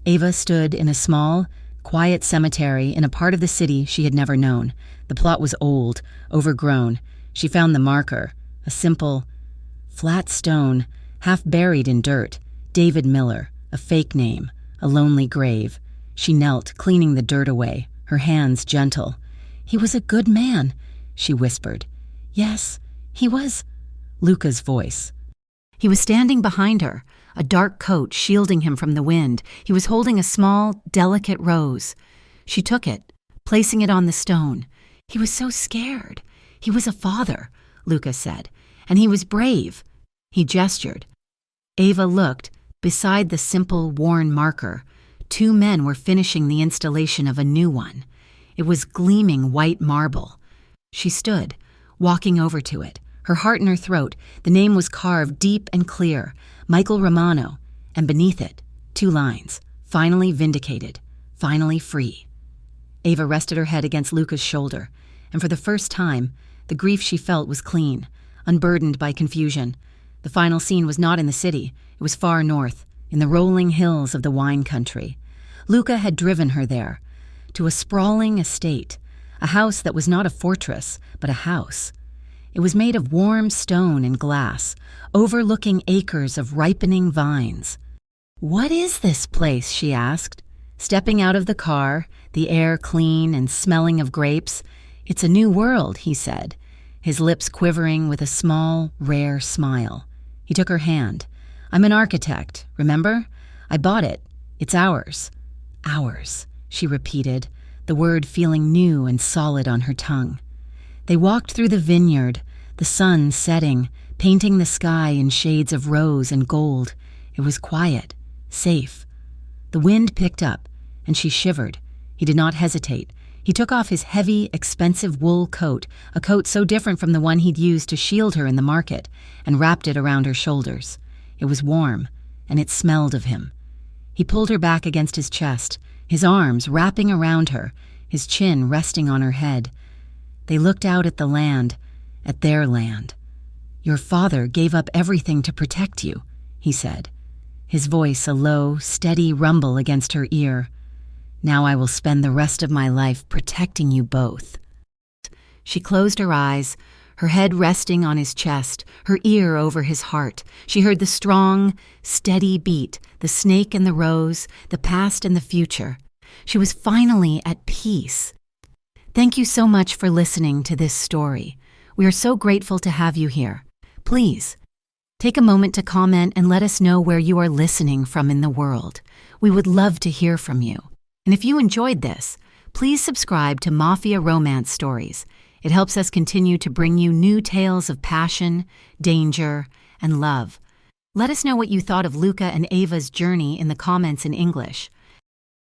Ava stood in a small, quiet cemetery in a part of the city she had never known. The plot was old, overgrown. She found the marker, a simple, flat stone, half buried in dirt. David Miller, a fake name, a lonely grave. She knelt, cleaning the dirt away, her hands gentle. "He was a good man," she whispered. "Yes, he was." Luca's voice. He was standing behind her, a dark coat shielding him from the wind. He was holding a small, delicate rose. She took it, placing it on the stone. "He was so scared. He was a father," Luca said, "and he was brave." He gestured. Ava looked. Beside the simple, worn marker, two men were finishing the installation of a new one. It was gleaming white marble. She stood, walking over to it, her heart in her throat. The name was carved deep and clear, Michael Romano, and beneath it, 2 lines, "Finally vindicated, finally free." Ava rested her head against Luca's shoulder, and for the first time, the grief she felt was clean, unburdened by confusion. The final scene was not in the city. It was far north, in the rolling hills of the wine country. Luca had driven her there, to a sprawling estate, a house that was not a fortress, but a house. It was made of warm stone and glass, overlooking acres of ripening vines. "What is this place?" she asked, stepping out of the car, the air clean and smelling of grapes. "It's a new world," he said, his lips quivering with a small, rare smile. He took her hand. "I'm an architect, remember? I bought it. It's ours." "Ours," she repeated, the word feeling new and solid on her tongue. They walked through the vineyard, the sun setting, painting the sky in shades of rose and gold. It was quiet, safe. The wind picked up, and she shivered. He did not hesitate. He took off his heavy, expensive wool coat, a coat so different from the one he'd used to shield her in the market, and wrapped it around her shoulders. It was warm, and it smelled of him. He pulled her back against his chest, his arms wrapping around her, his chin resting on her head. They looked out at the land, at their land. "Your father gave up everything to protect you," he said, his voice a low, steady rumble against her ear. "Now I will spend the rest of my life protecting you both." She closed her eyes, her head resting on his chest, her ear over his heart. She heard the strong, steady beat, the snake and the rose, the past and the future. She was finally at peace. Thank you so much for listening to this story. We are so grateful to have you here. Please, take a moment to comment and let us know where you are listening from in the world. We would love to hear from you. And if you enjoyed this, please subscribe to Mafia Romance Stories. It helps us continue to bring you new tales of passion, danger, and love. Let us know what you thought of Luca and Ava's journey in the comments in English.